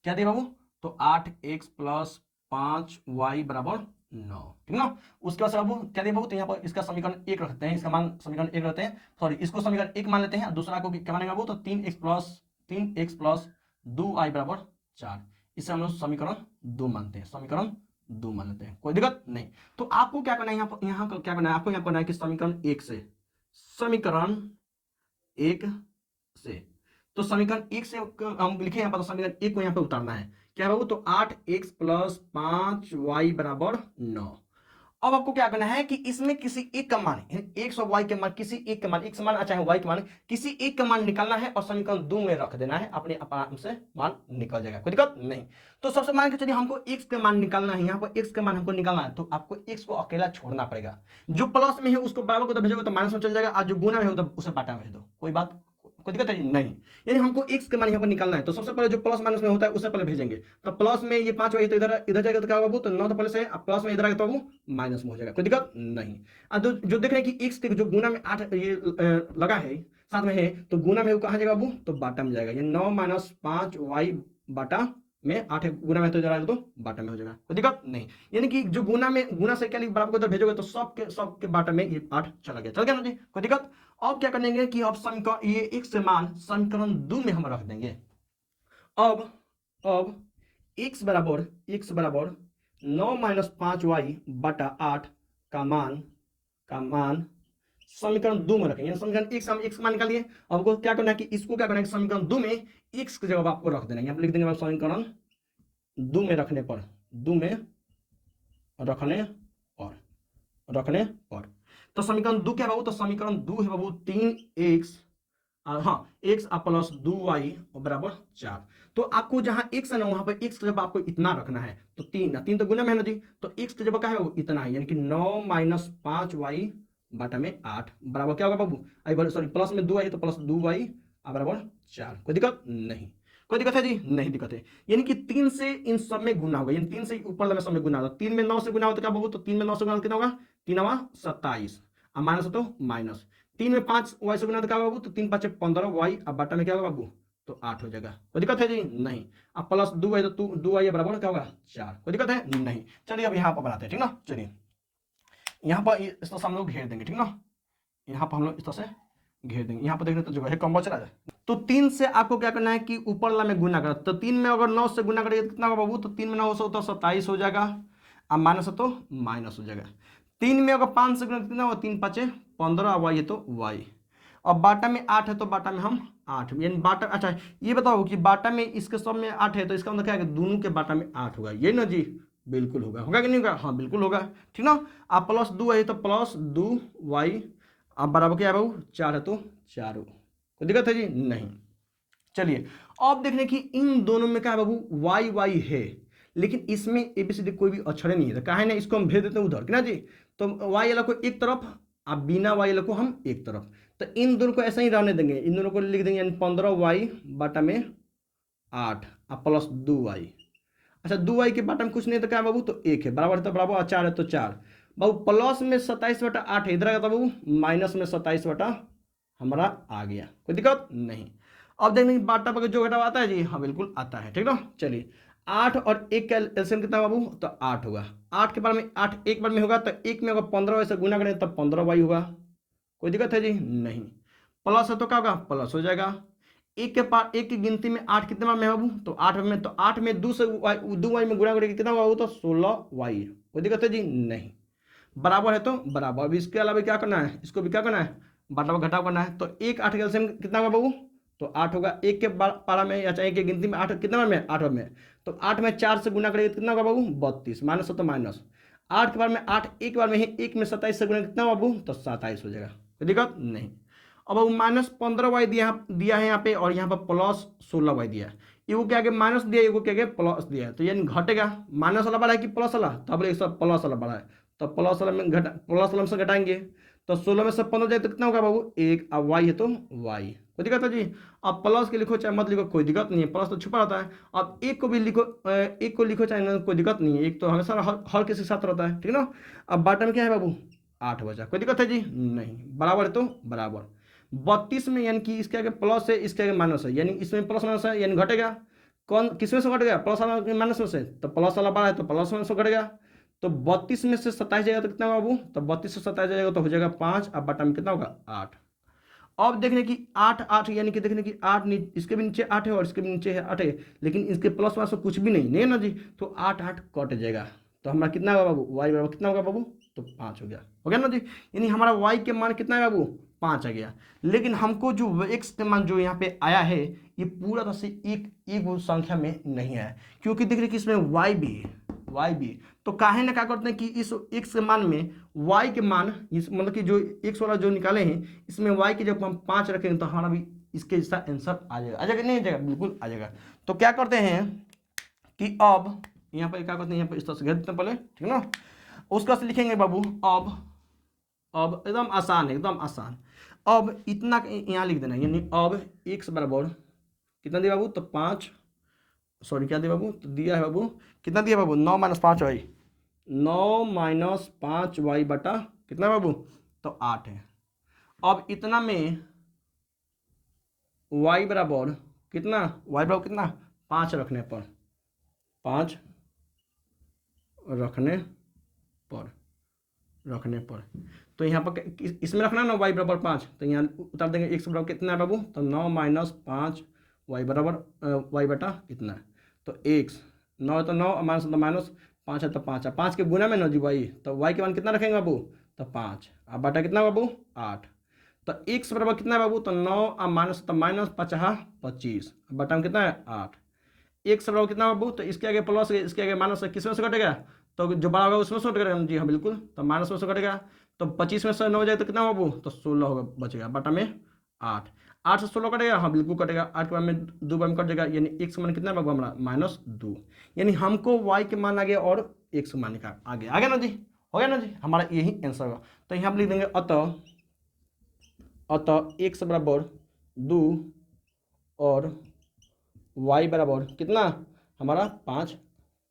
क्या दिया बाबू? तो 8x प्लस 5y बराबर 9, ठीक ना। उसके बाद बाबू क्या दिया बाबू? तो यहाँ पर इसका समीकरण एक रखते हैं, इसका मान समीकरण एक रखते हैं, सॉरी इसको समीकरण एक मान लेते हैं, दूसरा को क्या मानेगा बाबू? तो 3x प्लस 2y बराबर 4, इसे हम लोग समीकरण 2 मानते हैं, समीकरण 2 मान लेते हैं, कोई दिक्कत नहीं। तो आपको क्या करना है यहाँ क्या करना है? आपको यहाँ करना है कि समीकरण एक से, समीकरण एक से, तो समीकरण एक से हम लिखे यहाँ पर, तो समीकरण एक को यहाँ पे उतारना है, क्या बाबू? तो 8x प्लस 5y बराबर 9। अब आपको क्या करना है कि इसमें किसी एक का मान, x और y के मान, किसी एक के मान, x मान चाहे y के मान, किसी एक का मान निकालना है और समीकरण 2 में रख देना है, अपने आराम से मान निकल जाएगा, कोई दिक्कत नहीं। तो सबसे मान के चलिए हमको x का मान निकालना है, यहाँ पर x का मान हमको निकालना है, तो आपको x को अकेला छोड़ना पड़ेगा, जो प्लस में है उसको बराबर को तो भेजोगे तो माइनस में चल जाएगा, और जो गुना में हो तो उसे बाटा में भेज दो, कोई बात, कोई दिक्कत है नहीं। यानी हमको x के मान यहाँ पर निकालना है, तो सबसे पहले जो प्लस माइनस में होता है उसे पहले भेजेंगे, तो प्लस में ये 5 वही तो इधर इधर जाएगा तो क्या होगा बाबू? तो 9 तो पहले से, अब प्लस में इधर आएगा तो बाबू माइनस में हो जाएगा, कोई दिक्कत नहीं। अब जो देख रहे हैं कि x के जो गुना में 8 ये लगा है साथ में है, तो गुना में वो कहाँ जाएगा बाबू? तो बाटा में जाएगा, ये 9 माइनस 5y बाटा में 8 गुना में तो जरा तो बाटा में हो जाएगा, कोई दिक्कत नहीं। यानी कि जो गुना में, गुना से क्या बराबर को इधर भेजोगे तो सबके बाटा में ये 8 चला गया, चल गया ना जी, कोई दिक्कत। अब क्या करेंगे कि अब समीकरण ये x मान समीकरण 2 में हम रख देंगे। अब x बराबर 9 माइनस 5y बटा 8 का मान समीकरण 2 में रखेंगे, समीकरण एक से हम x मान निकालिए। अब आपको क्या करना है कि इसको क्या करना है, समीकरण 2 में x की जगह आपको रख देना है, यहाँ पर लिख देंगे समीकरण 2 में रखने पर, 2 में रखने पर तो समीकरण 2 क्या बाबू? तो समीकरण 2 है बाबू 3x, हाँ x प्लस 2y बराबर 4। तो आपको जहां x है ना वहां पर x की जगह आपको इतना रखना है, तो 3 तो गुना में है ना जी, तो x की जगह क्या है इतना है, यानी कि 9 माइनस 5y बटा में 8 बराबर क्या होगा बाबू? आई सॉरी प्लस में 2y तो प्लस 2y बराबर 4, कोई दिक्कत नहीं, कोई दिक्कत है जी? नहीं दिक्कत है। यानी कि 3 से इन सब में गुना होगा, यानी 3 से ऊपर वाले सब में गुना होगा, 3 में 9 से गुना होता क्या बाबू? तो 3 में 9 से गुना कितना होगा? 3 27, अब माइनस हो तो माइनस, 3 में 5 वाई से गुना तो क्या होगा बाबू? तो 3 5 15 वाई, अब बटा में क्या होगा बाबू? तो 8 हो जाएगा, कोई दिक्कत है जी? नहीं। अब प्लस 2y तो 2y बराबर क्या होगा? 4, कोई दिक्कत है? नहीं। चलिए अब यहाँ पर बनाते हैं, ठीक ना। चलिए यहाँ पर इस तरह से हम लोग घेर देंगे, ठीक ना, यहाँ पर हम लोग इस तरह से घेर देंगे, यहाँ पर देखने तो जगह है, कम बच रहा है। तो 3 से आपको क्या करना है कि ऊपर वाला में गुना करना, तो 3 में अगर 9 से गुना करेंगे कितना होगा बाबू? तो 3 में 9 से तो 27 हो जाएगा, अब माइनस हो तो माइनस हो जाएगा। 3 में अगर 5 से गुना कितना होगा? 3 5 15, वाई है तो वाई, और बाटा में 8 है तो बाटा में हम 8, यानी बाटा, अच्छा ये बताओ कि बाटा में इसके सब में 8 है तो इसका मतलब क्या है? दोनों के बाटा में 8 होगा, ये ना जी? बिल्कुल होगा, होगा कि नहीं होगा? हाँ बिल्कुल होगा, ठीक ना। आप प्लस 2 है तो प्लस 2y, अब बराबर क्या है बाबू? 4 है तो 4, कोई दिक्कत है जी? नहीं। चलिए अब देख रहे कि इन दोनों में क्या है बाबू? वाई वाई है, लेकिन इसमें एबीसीडी कोई भी अक्षर नहीं है, तो कहा है ना इसको हम भेज देते हैं उधर, ना जी। तो वाई वाला को एक तरफ, अब बिना वाई वाला को हम एक तरफ, तो इन दोनों को ऐसे ही रहने देंगे, इन दोनों को लिख देंगे 15y बटा में 8 अब प्लस 2y। अच्छा 2y के बाटा में कुछ नहीं तो क्या बाबू? तो 1 है, बराबर है तो बराबर, 4 है तो 4 बाबू, प्लस में 27 बटा 8 है, इधर आएगा बाबू माइनस में 27 बटा हमारा आ गया, कोई दिक्कत नहीं। अब देखने बाटा पर जो घटाव आता है जी, हाँ बिल्कुल आता है, ठीक ना। चलिए 8 और 1 का एलसीएम कितना बाबू, तो 8 होगा। 8 के बार में 8 एक बार में होगा, तो एक में होगा 15, वैसे गुना करें तब 15y होगा, कोई दिक्कत है जी नहीं। प्लस है तो क्या होगा, प्लस हो जाएगा। एक के पार एक की गिनती में 8 कितने बार में बाबू, तो 8 में, तो 8 में 2 से 2y में गुणा करेंगे कितना होगा, वो तो 16y, कोई दिक्कत है जी नहीं। बराबर है तो बराबर। अभी इसके अलावा क्या करना है, इसको भी क्या करना है, बराबर घटाव करना है। तो एक 8 का एलसीएम कितना होगा बाबू, तो 8 होगा। एक के पारा में या चाहे एक की गिनती में 8 कितना बार में, 8 बार में, तो 8 में 4 से गुना करेंगे कितना होगा बाबू, 32, माइनस हो तो माइनस। 8 के बार में 8 एक बार में ही, एक में 27 से गुना कितना बाबू, तो 27 हो जाएगा, कोई दिक्कत नहीं। अब -15y दिया है यहाँ पे, और यहाँ पर +16y दिया है। एगो क्या आगे माइनस दिया, एगो क्या आगे प्लस दिया है, तो यानी घटेगा। माइनस वाला बड़ा है कि प्लस वाला, तो अब एक सब प्लस वाला बड़ा है, तो प्लस वाला में प्लस वाला से घटाएंगे, तो 16 में से 15 जाए तो कितना होगा बाबू, 1। अब y है तो y, कोई दिक्कत है जी। अब प्लस के लिखो चाहे मत लिखो, कोई दिक्कत नहीं है, प्लस तो छुपा रहता है। अब एक को भी लिखो, एक को लिखो चाहे ना, कोई दिक्कत नहीं है, एक तो हमेशा हर किसी के साथ रहता है, ठीक ना। अब बॉटम क्या है बाबू, 8 बचा, कोई दिक्कत है जी नहीं। बराबर है तो बराबर। 32 में यानी कि इसके आगे प्लस है, इसके आगे माइनस है, यानी इसमें प्लस माइनस है, यानी घटेगा। कौन किसमें से घटेगा, प्लस वाला माइनस में से, तो प्लस वाला बड़ा है तो प्लस में से घटेगा। तो 32 में से 27 जाएगा तो कितना होगा बाबू, तो 32 से 27 जाएगा तो हो जाएगा 5। अब बटा में कितना होगा, 8। अब देखने की 8 8 यानी कि देखने की 8 इसके भी नीचे 8 है और इसके भी नीचे है 8 है, लेकिन इसके प्लस वाला कुछ भी नहीं है ना जी, तो 8 8 कट जाएगा। तो हमारा कितना होगा बाबू, y बराबर कितना होगा बाबू, तो 5 हो गया ना जी। यानी हमारा y के मान कितना है बाबू, 5 आ गया। लेकिन हमको जो x के मान जो यहाँ पे आया है, ये पूरा तरह से एक संख्या में नहीं आया, क्योंकि देख रहे कि इसमें y भी है, y भी। तो काहे ना क्या करते हैं कि इस x के मान में y के मान, इस मतलब कि जो x वाला जो निकाले हैं, इसमें y के जब हम 5 रखेंगे तो हमारा भी इसके जैसा आंसर आ जाएगा नहीं आ जाएगा, बिल्कुल आ जाएगा। तो क्या करते हैं कि अब यहाँ पर क्या करते हैं, यहाँ पर इस तरह से घेर देते हैं पहले, ठीक है ना। उसके बाद लिखेंगे बाबू अब एकदम आसान है, एकदम आसान। अब इतना यहाँ लिख देना, यानी अब x बराबर कितना दिया बाबू, तो 5, सॉरी क्या दिया बाबू, तो दिया है बाबू कितना दिया बाबू, 9 - 5y, 9 - 5y बटा कितना बाबू, तो 8 है। अब इतना में y बराबर कितना, y बराबर कितना, 5 रखने पर, 5 रखने पर तो यहाँ पर इसमें रखना ना y बराबर 5, तो यहाँ उतार देंगे x बराबर कितना है बाबू, तो 9 - 5y बराबर y बटा कितना, तो x, 9 है तो 9, माइनस तो माइनस, 5 है तो 5 है, 5 के गुना में ना जी y, तो y के मान कितना रखेंगे बाबू, तो 5। अब बटा कितना बाबू, 8। तो x बराबर कितना है बाबू, तो 9 माइनस तो माइनस, 5 25, बटा में कितना है 8। x बराबर कितना बाबू, तो इसके आगे प्लस है, इसके आगे माइनस है, किस में से घटेगा, तो जो बड़ा होगा उसमें से घटेगा जी, हाँ बिल्कुल, तो माइनस में से घटेगा। तो 25 में से 9 हो जाए तो कितना बाबू, तो 16 होगा, बचेगा बटा में 8। 8 से 16 कटेगा, हाँ बिल्कुल कटेगा, 8 के बाद में 2 बार में कट जाएगा, यानी x का मान कितना है बाबू हमारा, -2। यानी हमको y के मान आ गया और x के मान का आ गया ना जी, हो गया ना जी, हमारा यही आंसर होगा। तो यहाँ पर लिख देंगे अतः x बराबर 2 और y बराबर कितना हमारा 5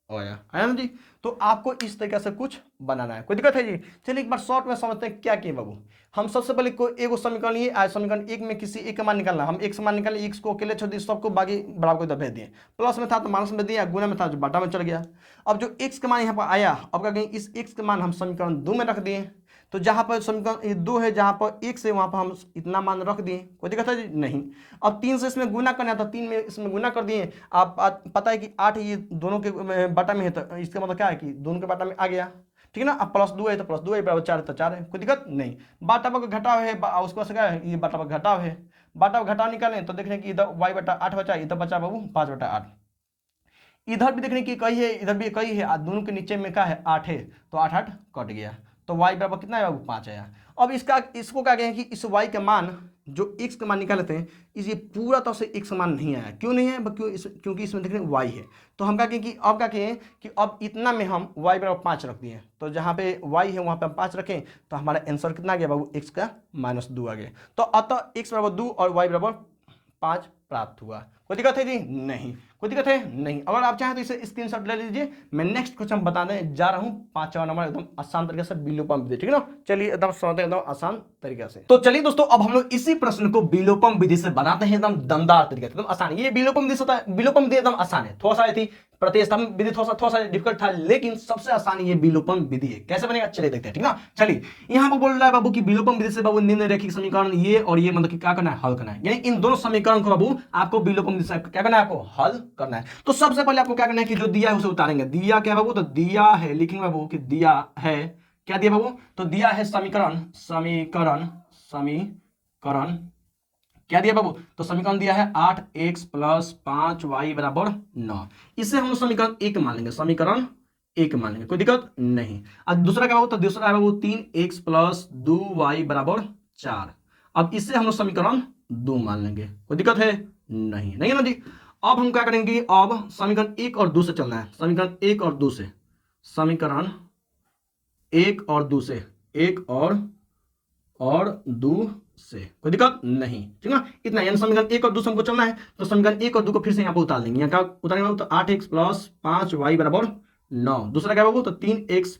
आया ना जी। तो आपको इस तरीके से कुछ बनाना है, कोई दिक्कत है जी। चलिए एक बार शॉर्ट में समझते हैं क्या किए बाबू। हम सबसे पहले कोई एगो समीकरण लिए, आज समीकरण एक में किसी एक का मान निकालना, हम एक से मान निकाले, x को अकेले छोड़ दिए, सबको बाकी बराबर को इधर भेज दिए, प्लस में था तो माइनस में दिया, गुना में था जो बाटा में चल गया। अब जो x का मान यहाँ पर आया, अब क्या कहेंगे, इस x का मान हम समीकरण 2 में रख दिए, तो जहाँ पर समीकरण 2 है, जहाँ पर 1 से वहाँ पर हम इतना मान रख दिए, कोई दिक्कत है जी नहीं। अब 3 से इसमें गुना करना है, तो 3 में इसमें गुना कर दिए। आप पता है कि 8 ये दोनों के बाटा में है, तो इसका मतलब क्या है कि दोनों के बाटा में आ गया, ठीक है ना। अब +2 है तो +2 है, बराबर 4 है तो 4 है, कोई दिक्कत नहीं। बाटा पर घटाव है, उसके बाद क्या है, ये बाटा पर घटाव है, बाटा पर घटाव निकालें तो देख रहे हैं कि इधर y बटा 8 बचा, इधर बचा बाबू 5 बटा 8। इधर भी देखने की कई है, इधर भी कई है, दोनों के नीचे में क्या है 8 है, तो 8 8 कट गया, तो y बराबर कितना है बाबू 5 आया। अब इसको क्या कहें कि इस y का मान जो x का मान निकाल लेते हैं, इस ये पूरा तरह से x का मान नहीं आया, क्यों नहीं है, क्योंकि इसमें देख रहे हैं y है। तो हम क्या कहें कि अब क्या कहें कि अब इतना में हम y बराबर 5 रख दिए, तो जहाँ पे y है वहाँ पे हम 5 रखें, तो हमारा आंसर कितना आ गया बाबू, x का -2 आ गया। तो अतः x बराबर 2 और y बराबर 5 प्राप्त हुआ। कोई दिक्कत है जी? नहीं। कोई दिक्कत है? नहीं। अगर आप चाहें तो इसे स्क्रीनशॉट ले लीजिए। मैं नेक्स्ट क्वेश्चन बताने जा रहा हूं, 5वां नंबर, एकदम आसान तरीके से विलोपन विधि, ठीक है ना। चलिए एकदम समझते हैं एकदम आसान तरीके से। तो चलिए दोस्तों, अब हम लोग इसी प्रश्न को विलोपन विधि से बनाते हैं, एकदम दमदार तरीके से, एकदम आसान। ये विलोपन विधि होता है, विलोपन विधि एकदम आसान है। थोड़ा सा थी प्रतिस्थापन विधि थोड़ा सा डिफिकल्ट था, लेकिन सबसे आसान ये विलोपन विधि है। कैसे बनेगा चलिए देखते हैं, ठीक ना। चलिए यहां पर बोल रहा है बाबू कि विलोपन विधि से बाबू निम्नलिखित समीकरण ये और ये मतलब कि क्या करना है, हल करना है। यानी इन दोनों समीकरण को बाबू आपको विलोपन विधि से क्या करना है, आपको हल करना है। तो सबसे पहले आपको क्या करना है कि जो दिया है उसे उतारेंगे। दिया क्या बाबू, तो दिया है, लिखेंगे बाबू कि दिया है, क्या दिया बाबू, तो दिया है समीकरण, समीकरण, समीकरण क्या दिया बाबू, तो समीकरण दिया है 8x प्लस 5y बराबर 9। इसे हम लोग समीकरण 1 मान लेंगे, समीकरण 1 मान लेंगे, कोई दिक्कत नहीं। अब दूसरा क्या बाबू, तो दूसरा है बाबू 3x प्लस 2y बराबर 4। अब इससे हम लोग समीकरण 2 मान लेंगे, कोई दिक्कत है? नहीं, नहीं है ना जी। अब हम क्या करेंगे, अब समीकरण 1 और 2 से चलना है, समीकरण 1 और 2 से, समीकरण 1 और 2 से, 1 और 2 से, कोई दिक्कत नहीं, ठीक ना। इतना यानी समीकरण 1 और 2 से हमको चलना है, तो समीकरण 1 और 2 को फिर से यहाँ पर उतार लेंगे। यहाँ क्या उतारेंगे, तो 8x प्लस 5y बराबर 9। दूसरा क्या बाबू, तो 3x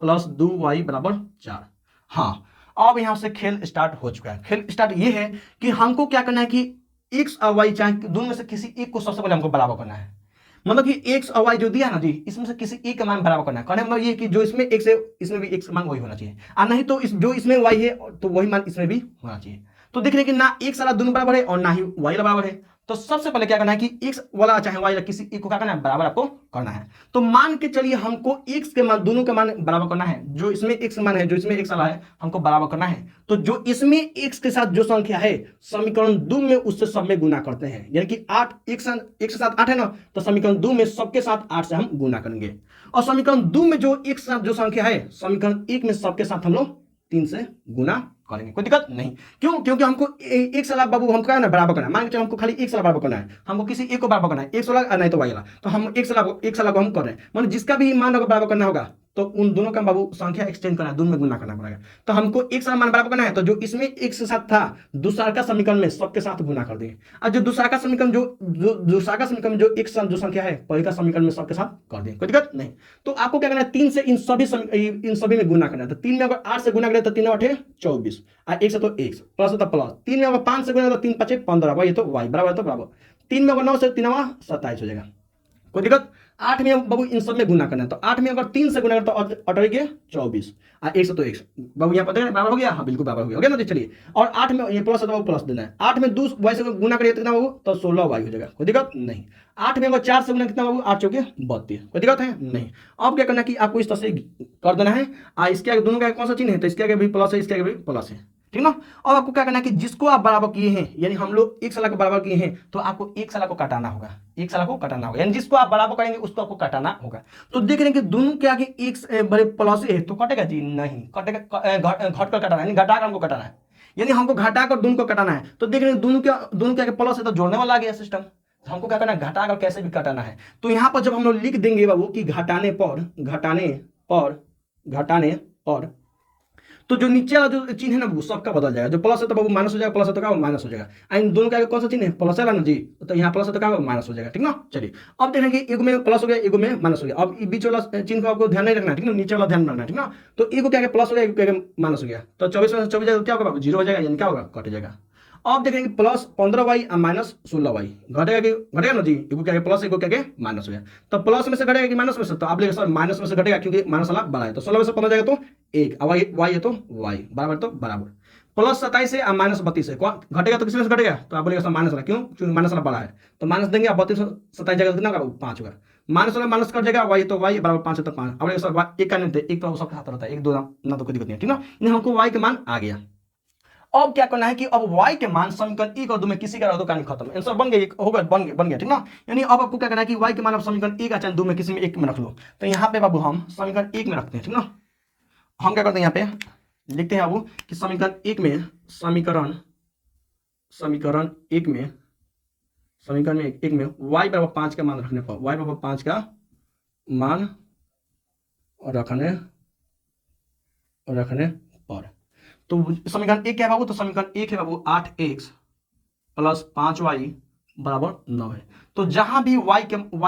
प्लस 2y बराबर 4। हाँ, अब यहाँ से खेल स्टार्ट हो चुका है। खेल स्टार्ट ये है कि हमको क्या करना है कि x और y चाहे दोनों में से किसी एक को सबसे पहले हमको बराबर करना है। मतलब कि x और y जो दिया ना जी, इसमें से किसी एक का मान बराबर करना है। कहने मतलब ये कि जो इसमें x है इसमें भी x मान वही होना चाहिए, और नहीं तो जो इसमें y है तो वही मान इसमें भी होना चाहिए। तो देख रहे हैं कि ना x वाला दोनों बराबर है और ना ही y वाला बराबर है। तो सबसे पहले क्या करना है कि x वाला चाहे y वाला किसी एक को क्या करना है, बराबर आपको करना है। तो मान के चलिए हमको x के मान, दोनों का मान बराबर करना है। जो इसमें x मान है, जो इसमें x वाला है, हमको बराबर करना है। तो जो इसमें x के साथ जो संख्या है समीकरण 2 में, उससे सब में गुना करते हैं। यानी कि 8 एक के साथ 8 है ना, तो समीकरण 2 में सबके साथ 8 से हम गुना करेंगे। और समीकरण 2 में जो एक साथ जो संख्या है समीकरण 1 में सबके साथ हम लोग 3 से गुना करेंगे, कोई दिक्कत नहीं। क्यों? क्योंकि हमको एक साल बाबू हमको क्या है ना, बराबर करना है। मान के चलो हमको खाली एक साल बराबर करना है, हमको किसी एक को बराबर करना है, एक साल नहीं तो वाई वाला, तो हम एक साल को हम कर रहे हैं। मतलब जिसका भी मान अगर बराबर करना होगा तो उन दोनों का बाबू संख्या एक्सचेंज करना है, दोनों में गुना करना पड़ेगा। तो हमको एक साल मान बराबर करना है, तो जो इसमें एक के साथ था दूसरा का समीकरण में सबके साथ गुना कर देंगे। और जो दूसरा का समीकरण दूसरा का समीकरण जो एक साथ जो संख्या है पहले का समीकरण में सबके साथ कर देंगे, कोई दिक्कत नहीं। तो आपको क्या करना है, 3 से इन सभी में गुना करना है। तो 3 में अगर 8 से गुना करें तो 3 8 24, और 1 से तो 1 प्लस होता प्लस, 3 में अगर 5 से गुना तो 3 5 15, वही तो y बराबर, तो बराबर 3 में अगर 9 से 3 27 हो जाएगा, कोई दिक्कत। 8 में बाबू इन सब में गुना करना है, तो 8 में अगर 3 से गुना करें तो अटरी के 24, और 1 से तो 1 बाबू यहाँ पर बराबर हो गया। हाँ बिल्कुल बराबर हो गया ना। चलिए, और 8 में ये प्लस है तो प्लस देना है। 8 में 2 y से गुना करिए कितना बाबू, तो 16 y हो जाएगा, कोई दिक्कत नहीं। 8 में अगर 4 से गुना कितना बाबू, 8 चौके 32, कोई दिक्कत है नहीं। अब क्या करना है कि आपको इस तरह से कर देना है। इसके आगे दोनों का कौन सा चिन्ह है, तो इसके आगे भी प्लस है, इसके आगे भी प्लस है, ठीक ना। और आपको क्या करना है कि जिसको आप बराबर किए हैं, यानी हम लोग एक साल को बराबर किए हैं, तो आपको एक साल को काटाना होगा, एक साल को काटाना होगा, यानी जिसको आप बराबर करेंगे उसको आपको काटाना होगा। तो देख रहे हैं कि दोनों के आगे एक बड़े प्लस है, तो कटेगा जी नहीं, कटेगा, घट कर काटाना है, यानी घटा कर हमको काटाना है, यानी हमको घटा कर दोनों को काटाना है। तो देख रहे हैं दोनों के आगे प्लस है, तो जोड़ने वाला आ गया सिस्टम। तो हमको क्या करना है, घटा कर कैसे भी काटाना है। तो यहाँ पर जब हम लोग लिख देंगे बाबू कि घटाने पर, तो जो नीचे वाला जो चिन्ह है ना वो सबका बदल जाएगा। जो प्लस है तो बाबू माइनस हो जाएगा, प्लस है तो क्या माइनस हो जाएगा। इन दोनों के आगे कौन सा चिन्ह है, प्लस है ना जी, तो यहाँ प्लस है तो क्या माइनस हो जाएगा, ठीक ना। चलिए अब देखेंगे एगो में प्लस हो गया, एगो में माइनस हो गया। अब बीच वाला चिन्ह को आपको ध्यान नहीं रखना है, ठीक ना, नीचे वाला ध्यान रखना है, ठीक ना। तो एगो क्या प्लस हो गया, एगो क्या माइनस हो गया, तो 24 में 24 जाएगा, क्या होगा, 0 हो जाएगा, यानी क्या होगा, कट जाएगा। अब देखेंगे प्लस 15y और माइनस 16y घटेगा कि घटेगा ना जी, एगो क्या प्लस एगो क्या माइनस हो गया। तो प्लस में से घटेगा कि माइनस में से, तो आप लेंगे सर माइनस में से घटेगा, क्योंकि माइनस वाला बड़ा है। तो 16 में से 15 जाएगा तो 1, y है तो y बराबर, तो बराबर प्लस 27 है और माइनस 32 है, घटेगा तो किसमें से घटेगा, तो आप बोलेगा सर माइनस वाला, क्यों, क्योंकि माइनस वाला बड़ा है। तो माइनस देंगे, अब 32 27 जाएगा कितना होगा, 5 होगा। माइनस वाला माइनस कट जाएगा, y तो y बराबर 5 है तो 5। अब सर एक का नहीं, एक तो सबके साथ रहता है, एक दो ना तो कोई दिक्कत नहीं, ठीक ना। हमको y के मान आ गया। अब क्या करना है कि अब y के मान समीकरण 1 और 2 में किसी का तो कहानी खत्म, आंसर बन गया, होगा बन गया, ठीक ना। यानी अब आपको क्या करना है कि y के मान अब समीकरण 1 या 2 में किसी में एक में रख लो। तो यहाँ पे बाबू हम समीकरण 1 में रखते हैं, ठीक ना। हम क्या करते हैं, यहाँ पे लिखते हैं बाबू कि समीकरण 1 में y बराबर 5 का मान रखने पर, y बराबर 5 का मान रखने पर, तो समीकरण 1 क्या है बाबू, तो समीकरण 1 है बाबू 8x प्लस 5y बराबर 9 है। तो जहां भी y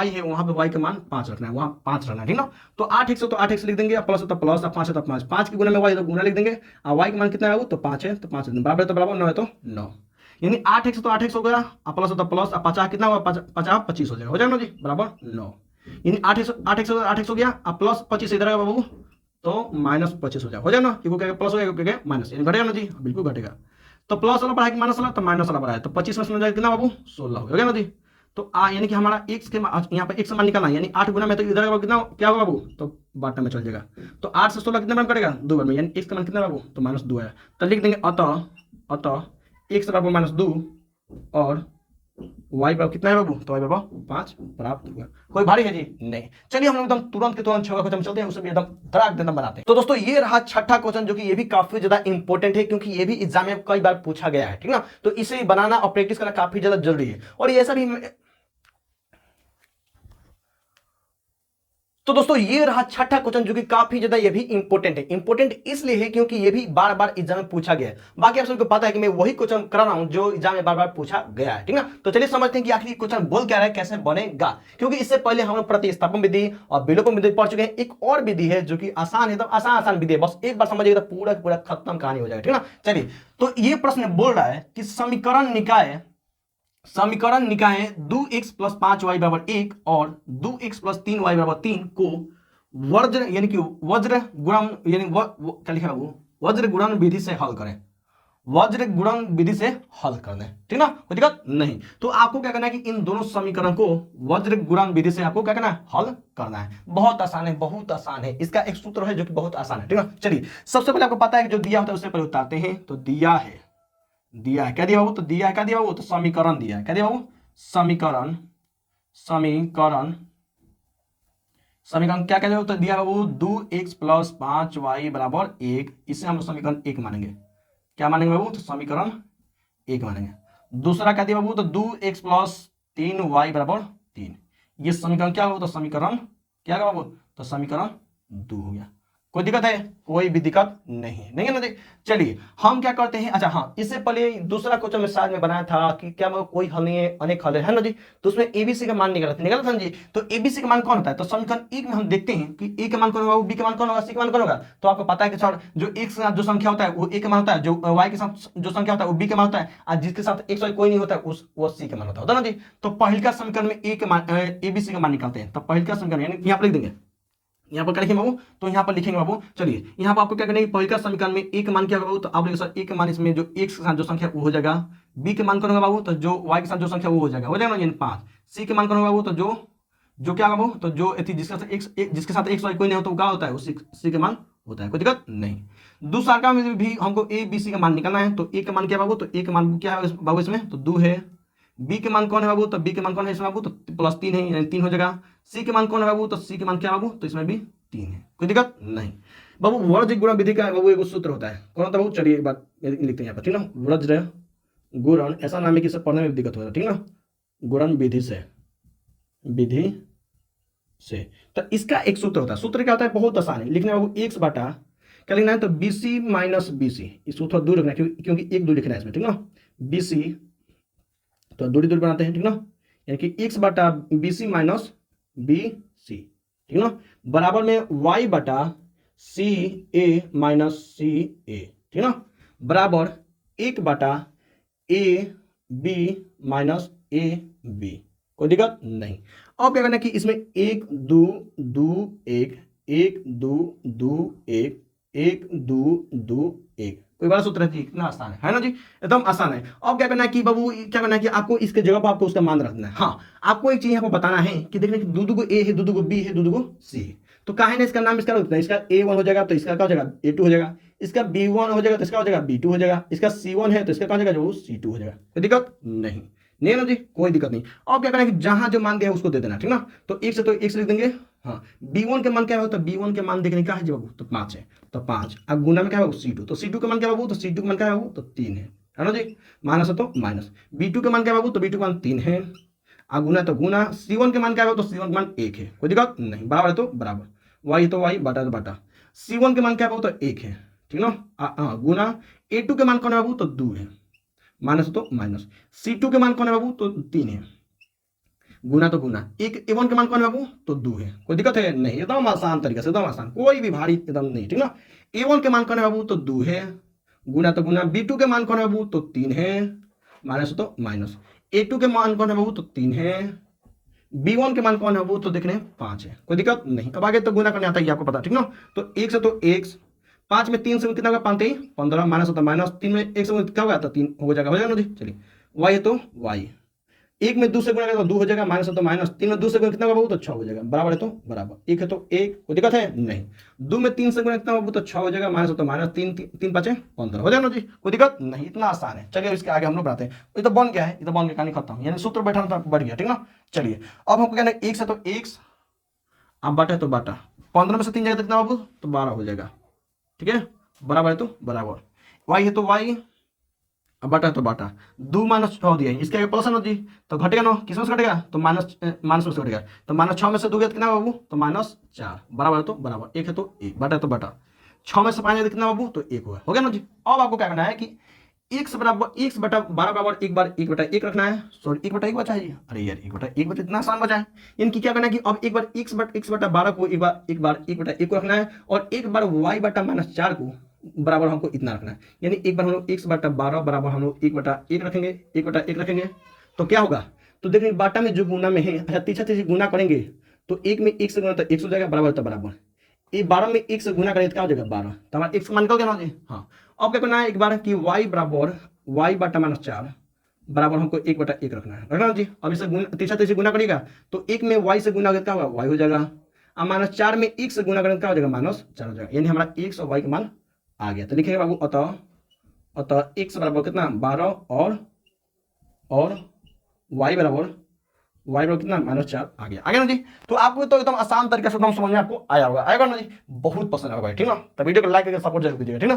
है वहां पे y का मान 5 रखना है, वहां 5 रखना है, ठीक ना। तो 8x हो तो 8x लिख देंगे, प्लस हो तो प्लस, 5 है तो 5, 5 के गुना में y तो गुना लिख देंगे, और y का मान कितना है वो तो 5 है तो 5 लिख देंगे, बराबर है तो बराबर, 9 है तो 9। यानी 8x तो 8x हो गया, और प्लस हो तो प्लस, और 50 कितना हुआ, 50 25 हो जाएगा, हो जाएगा ना जी, बराबर 9। यानी 8x हो गया, और प्लस 25 इधर आएगा बाबू तो माइनस 25 हो जाएगा, हो जाएगा ना, क्योंकि क्या प्लस हो जाएगा क्योंकि माइनस, यानी घटेगा ना जी, बिल्कुल घटेगा। तो प्लस वाला बढ़ा कि माइनस वाला, तो माइनस वाला बढ़ा है, तो 25 में जाएगा कितना बाबू 16 हो गया ना जी। तो यानी कि हमारा x के यहाँ पे x मान निकालना है, यानी 8 गुना में, तो इधर का कितना क्या होगा बाबू, तो बाटन में चल जाएगा। तो 8 से 16 कितने बार कटेगा, 2 बार में, यानी x का मान कितना बाबू तो -2 है। तो लिख देंगे अतः x बराबर -2 और y बराबर कितना है बाबू, तो y बराबर 5 प्राप्त हुआ। कोई भारी है जी नहीं। चलिए हम लोग एकदम तुरंत के तुरंत 6 का क्वेश्चन चलते हैं, उसे भी एकदम धड़ाक एकदम बनाते हैं। तो दोस्तों ये रहा छठा क्वेश्चन, जो कि ये भी काफी ज्यादा इंपॉर्टेंट है, क्योंकि ये भी एग्जाम में कई बार पूछा गया है, ठीक ना। तो इसे बनाना और प्रैक्टिस करना काफी ज्यादा जरूरी है, और ये ऐसा भी। तो दोस्तों ये रहा छठा क्वेश्चन, जो कि काफी ज्यादा ये भी इंपॉर्टेंट है। इंपॉर्टेंट इसलिए है क्योंकि ये भी बार बार एग्जाम में पूछा गया है। बाकी आप सबको पता है कि मैं वही क्वेश्चन करा रहा हूं जो एग्जाम में बार बार पूछा गया है, ठीक ना। तो चलिए समझते हैं कि आखिर क्वेश्चन बोल क्या रहा है, कैसे बनेगा। क्योंकि इससे पहले हम लोग प्रतिस्थापन विधि और विलोपन विधि पढ़ चुके हैं। एक और विधि है जो कि आसान है, एकदम आसान विधि है, बस एक बार समझिएगा तो पूरा पूरा खत्म कहानी हो जाएगा, ठीक ना। चलिए, तो ये प्रश्न बोल रहा है कि समीकरण निकाय 2x प्लस 5y बराबर 1 और 2x प्लस 3y बराबर 3 को वज्र यानी कि वज्र गुणन यानी क्या लिखा है वो, वज्र गुणन विधि से हल करें, वज्र गुणन विधि से हल कर दें, ठीक ना, कोई दिक्कत नहीं। तो आपको क्या करना है कि इन दोनों समीकरण को वज्र गुणन विधि से आपको क्या करना है, हल करना है। बहुत आसान है, बहुत आसान है। इसका एक सूत्र है जो कि बहुत आसान है, ठीक ना। चलिए, सबसे पहले आपको पता है कि जो दिया होता है उससे पहले उतारते हैं। तो दिया है क्या दिया बाबू, तो दिया है क्या दिया बाबू, तो समीकरण दिया है, क्या दिया बाबू, समीकरण क्या क्या दिया, तो दिया बाबू 2x प्लस 5y बराबर 1। इसे हम समीकरण 1 मानेंगे। क्या मानेंगे बाबू, तो समीकरण 1 मानेंगे। दूसरा क्या दिया बाबू, तो 2x प्लस 3y बराबर 3। ये समीकरण क्या होगा, तो समीकरण क्या होगा बाबू, तो समीकरण 2 हो गया। कोई दिक्कत है, कोई भी दिक्कत नहीं है ना। चलिए हम क्या करते हैं, अच्छा हाँ, इससे पहले दूसरा क्वेश्चन में शायद में बनाया था कि क्या कोई हल नहीं है, अनेक हल है ना जी। तो उसमें एबीसी का मान निकला था जी। तो एबीसी का मान कौन होता है, तो समीकरण 1 में हम देखते हैं कि ए का मान कौन होगा, बी का मान कौन होगा, सी का मान कौन होगा। तो आपको पता है कि सर जो एक के साथ जो संख्या होता है वो ए का मान होता है, जो वाई के साथ जो संख्या होता है वो बी का मान होता है, और जिसके साथ एक्स वाई कोई नहीं होता है वो सी का मान होता है ना जी। तो पहले का समीकरण में ए के मान एबीसी का मान निकालते हैं। तो पहले का समीकरण यानी यहाँ पर लिख देंगे, यहाँ पर क्या लिखेंगे बाबू, तो यहाँ पर लिखेंगे बाबू। चलिए यहाँ पर आपको क्या करना है, पहले का समीकरण में एक मान क्या होगा बाबू, तो आप लिखिए सर एक मान, इसमें जो एक्स के साथ जो संख्या वो हो जाएगा, बी के मान कौन होगा बाबू, तो जो वाई के साथ जो संख्या वो हो जाएगा ना, यानी 5। सी के मान कौन होगा बाबू, तो जो क्या होगा बाबू, तो जो जिसके साथ एक्स वाई कोई नहीं होता वो क्या होता है, वो सी के मान होता है, कोई दिक्कत नहीं। दूसरा का में भी हमको ए बी सी का मान निकालना है। तो ए का मान क्या बाबू, तो ए का मान क्या है बाबू इसमें, तो 2 है। बी के मान कौन है बाबू, तो बी के मान कौन है इसमें बाबू, तो प्लस 3 है, यानी 3 हो जाएगा। सी के मान कौन है बाबू, तो सी के मान क्या बाबू, तो इसमें भी 3 है, कोई दिक्कत नहीं। बाबू वज्र गुणन विधि का बाबू एक सूत्र होता है, कौन होता है बाबू, चलिए एक बात लिखते हैं यहाँ पर, ठीक ना। वज्र गुणन, ऐसा नाम है कि सब पढ़ने में दिक्कत होगा, ठीक ना। गुणन विधि से तो इसका एक सूत्र होता है। सूत्र क्या होता है, बहुत आसान है लिखना बाबू, एक्स बटा क्या लिखना है, तो बीसी माइनस बीसी। इस सूत्र दूर रखना है क्योंकि एक दूर लिखना है इसमें, ठीक ना। बीसी तो दूरी बनाते हैं, ठीक ना, यानी कि एक्स बटा बीसी माइनस बी सी, ठीक ना, बराबर में y बटा सी ए माइनस सी ए, ठीक ना, बराबर 1 बटा A B minus A B, कोई दिक्कत नहीं। अब क्या करना है कि इसमें 1 2 2 1 1 2 2 1 1 2 2 1, कोई बड़ा सूत्र है जी, इतना आसान है ना जी, एकदम आसान है। अब क्या करना है कि बाबू, क्या करना है कि आपको इसके जगह पर आपको उसका मान रखना है। हाँ, आपको एक चीज यहाँ पर बताना है कि देखने दो दुगो ए है, दो दुगो बी है, दो दुगो सी है। तो काहे ना इसका नाम इसका रखना है, इसका A1 हो जाएगा तो इसका क्या हो जाएगा, A2 हो जाएगा। इसका B1 हो जाएगा तो इसका हो जाएगा B2 हो जाएगा। इसका C1 है तो इसका क्या हो जाएगा, जो C2 हो जाएगा। कोई दिक्कत नहीं ना जी, कोई दिक्कत नहीं। अब क्या करना है कि जहां जो मान दिया है उसको दे देना, ठीक ना। तो एक से लिख देंगे। हाँ, B1 के मान क्या होता है, B1 के मान देखने का है जी बाबू, तो 5 है, तो 5। अब गुना में क्या है C2, तो C2 का मान क्या बाबू, तो C2 का मान क्या है बाबू, तो 3 है ना जी। माइनस है तो माइनस। B2 के मान क्या बाबू, तो B2 का मान 3 है, अब गुना तो गुना। C1 के मान क्या है, तो C1 के मान 1 है, कोई दिक्कत नहीं। बराबर है तो बराबर, y तो y, बटा तो बटा। C1 के मान क्या है बाबू, तो 1 है, ठीक ना। गुना A2 के मान कौन है बाबू, तो 2 है, माइनस तो माइनस। C2 के मान कौन है बाबू? तो 3 है। गुना तो गुना। एक A1 के मान कौन है बाबू? तो 2 है। कोई दिक्कत है? नहीं, एकदम आसान तरीके से, एकदम आसान, कोई भी भारी एकदम नहीं, ठीक ना। A1 के मान कौन है बाबू? तो 2 है। गुना तो गुना। B2 के मान कौन है बाबू? तो 3 है। माइनस तो माइनस। A2 के मान कौन है बाबू? तो 3 है। B1 के मान कौन है बाबू? तो देख रहे हैं 5 है। कोई दिक्कत नहीं। अब आगे तो गुना करने आता है, आपको पता, ठीक ना। तो 1 से तो 1, 5 में 3 से कितना होगा? 5 3 15, माइनस होता है माइनस। 3 में 1 से क्या होगा? तो 3 हो जाएगा, हो जाएगा ना जी। चलिए, y है तो y, 1 में 2 से गुणा करें तो 2 हो जाएगा, माइनस है तो माइनस। 3 में 2 से गुणा कितना होगा बाबू? तो 6 हो जाएगा। बराबर है तो बराबर। 1 है तो 1, कोई दिक्कत है? नहीं। 2 में 3 से गुणा कितना बाबू? तो 6 हो जाएगा, माइनस है तो माइनस। 3 3 5 15 हो जाएगा ना जी। कोई दिक्कत नहीं, इतना आसान है। चलिए इसके आगे हम लोग बढ़ाते हैं। ये तो बन गया है, ये तो बन गया, कहानी खत्म, यानी सूत्र बैठा तो बढ़ गया, ठीक ना। चलिए अब हमको कहना है 1 से तो 1, अब बाटा है तो बाटा। 15 में से 3 जाएगा तो कितना बाबू? तो 12 हो जाएगा, ठीक है। बराबर है तो बराबर। y है तो y, अब बाटा है तो बाटा। 2 माइनस 6 दिया है, इसके आगे प्लस है ना जी, तो घटेगा ना, किस में से घटेगा? तो माइनस माइनस में से घटेगा। तो माइनस 6 में से 2 गया तो कितना बाबू? तो माइनस 4। बराबर है तो बराबर। 1 है तो 1, बाटा है तो बाटा। 6 में से 5 गया तो कितना बाबू? तो 1 हुआ, हो गया ना जी। अब आपको क्या करना है कि x बराबर x बटा 12 बराबर 1 बार 1 बटा 1 रखना है। सॉरी, 1 बटा 1 बचा है जी। अरे यार, 1 बटा 1 बचा, इतना आसान बचा है। यानी कि क्या करना है कि अब एक बार x बटा 12 को एक बार 1 बटा 1 को रखना है, और एक बार y बटा माइनस 4 को बराबर हमको इतना रखना है। यानी एक बार हम लोग x बटा 12 बराबर हम लोग 1 बटा 1 रखेंगे, 1 बटा 1 रखेंगे, तो क्या होगा? तो देखिए बाटा में जो गुना में है, अच्छा तीसरा तीसरी गुना करेंगे तो 1 में 1 से गुना तो 1 हो जाएगा, बराबर तो बराबर। ये 12 में 1 से गुना करें तो क्या हो जाएगा? 12। तो हमारा x मान निकल गया ना जी। हाँ, अब क्या करना है एक बार कि y बराबर y बटा माइनस 4 बराबर हमको 1 बटा 1 रखना है, रखना जी। अब इसे तीसरा तीसरी गुना करेगा तो 1 में y से गुना क्या होगा? y हो जाएगा। अब माइनस 4 में 1 से गुना करें क्या हो जाएगा? माइनस 4 हो जाएगा। यानी हमारा x और y का मान आ गया। तो लिखेंगे बाबू अतः x बराबर कितना? 12 और y बराबर कितना? माइनस 4 आ गया। ना जी। तो आपको तो एकदम आसान तरीके से एकदम समझ में आपको आया होगा, आएगा ना जी। बहुत पसंद आएगा भाई, ठीक ना। तो वीडियो को लाइक करके सपोर्ट जरूर कीजिएगा, ठीक ना।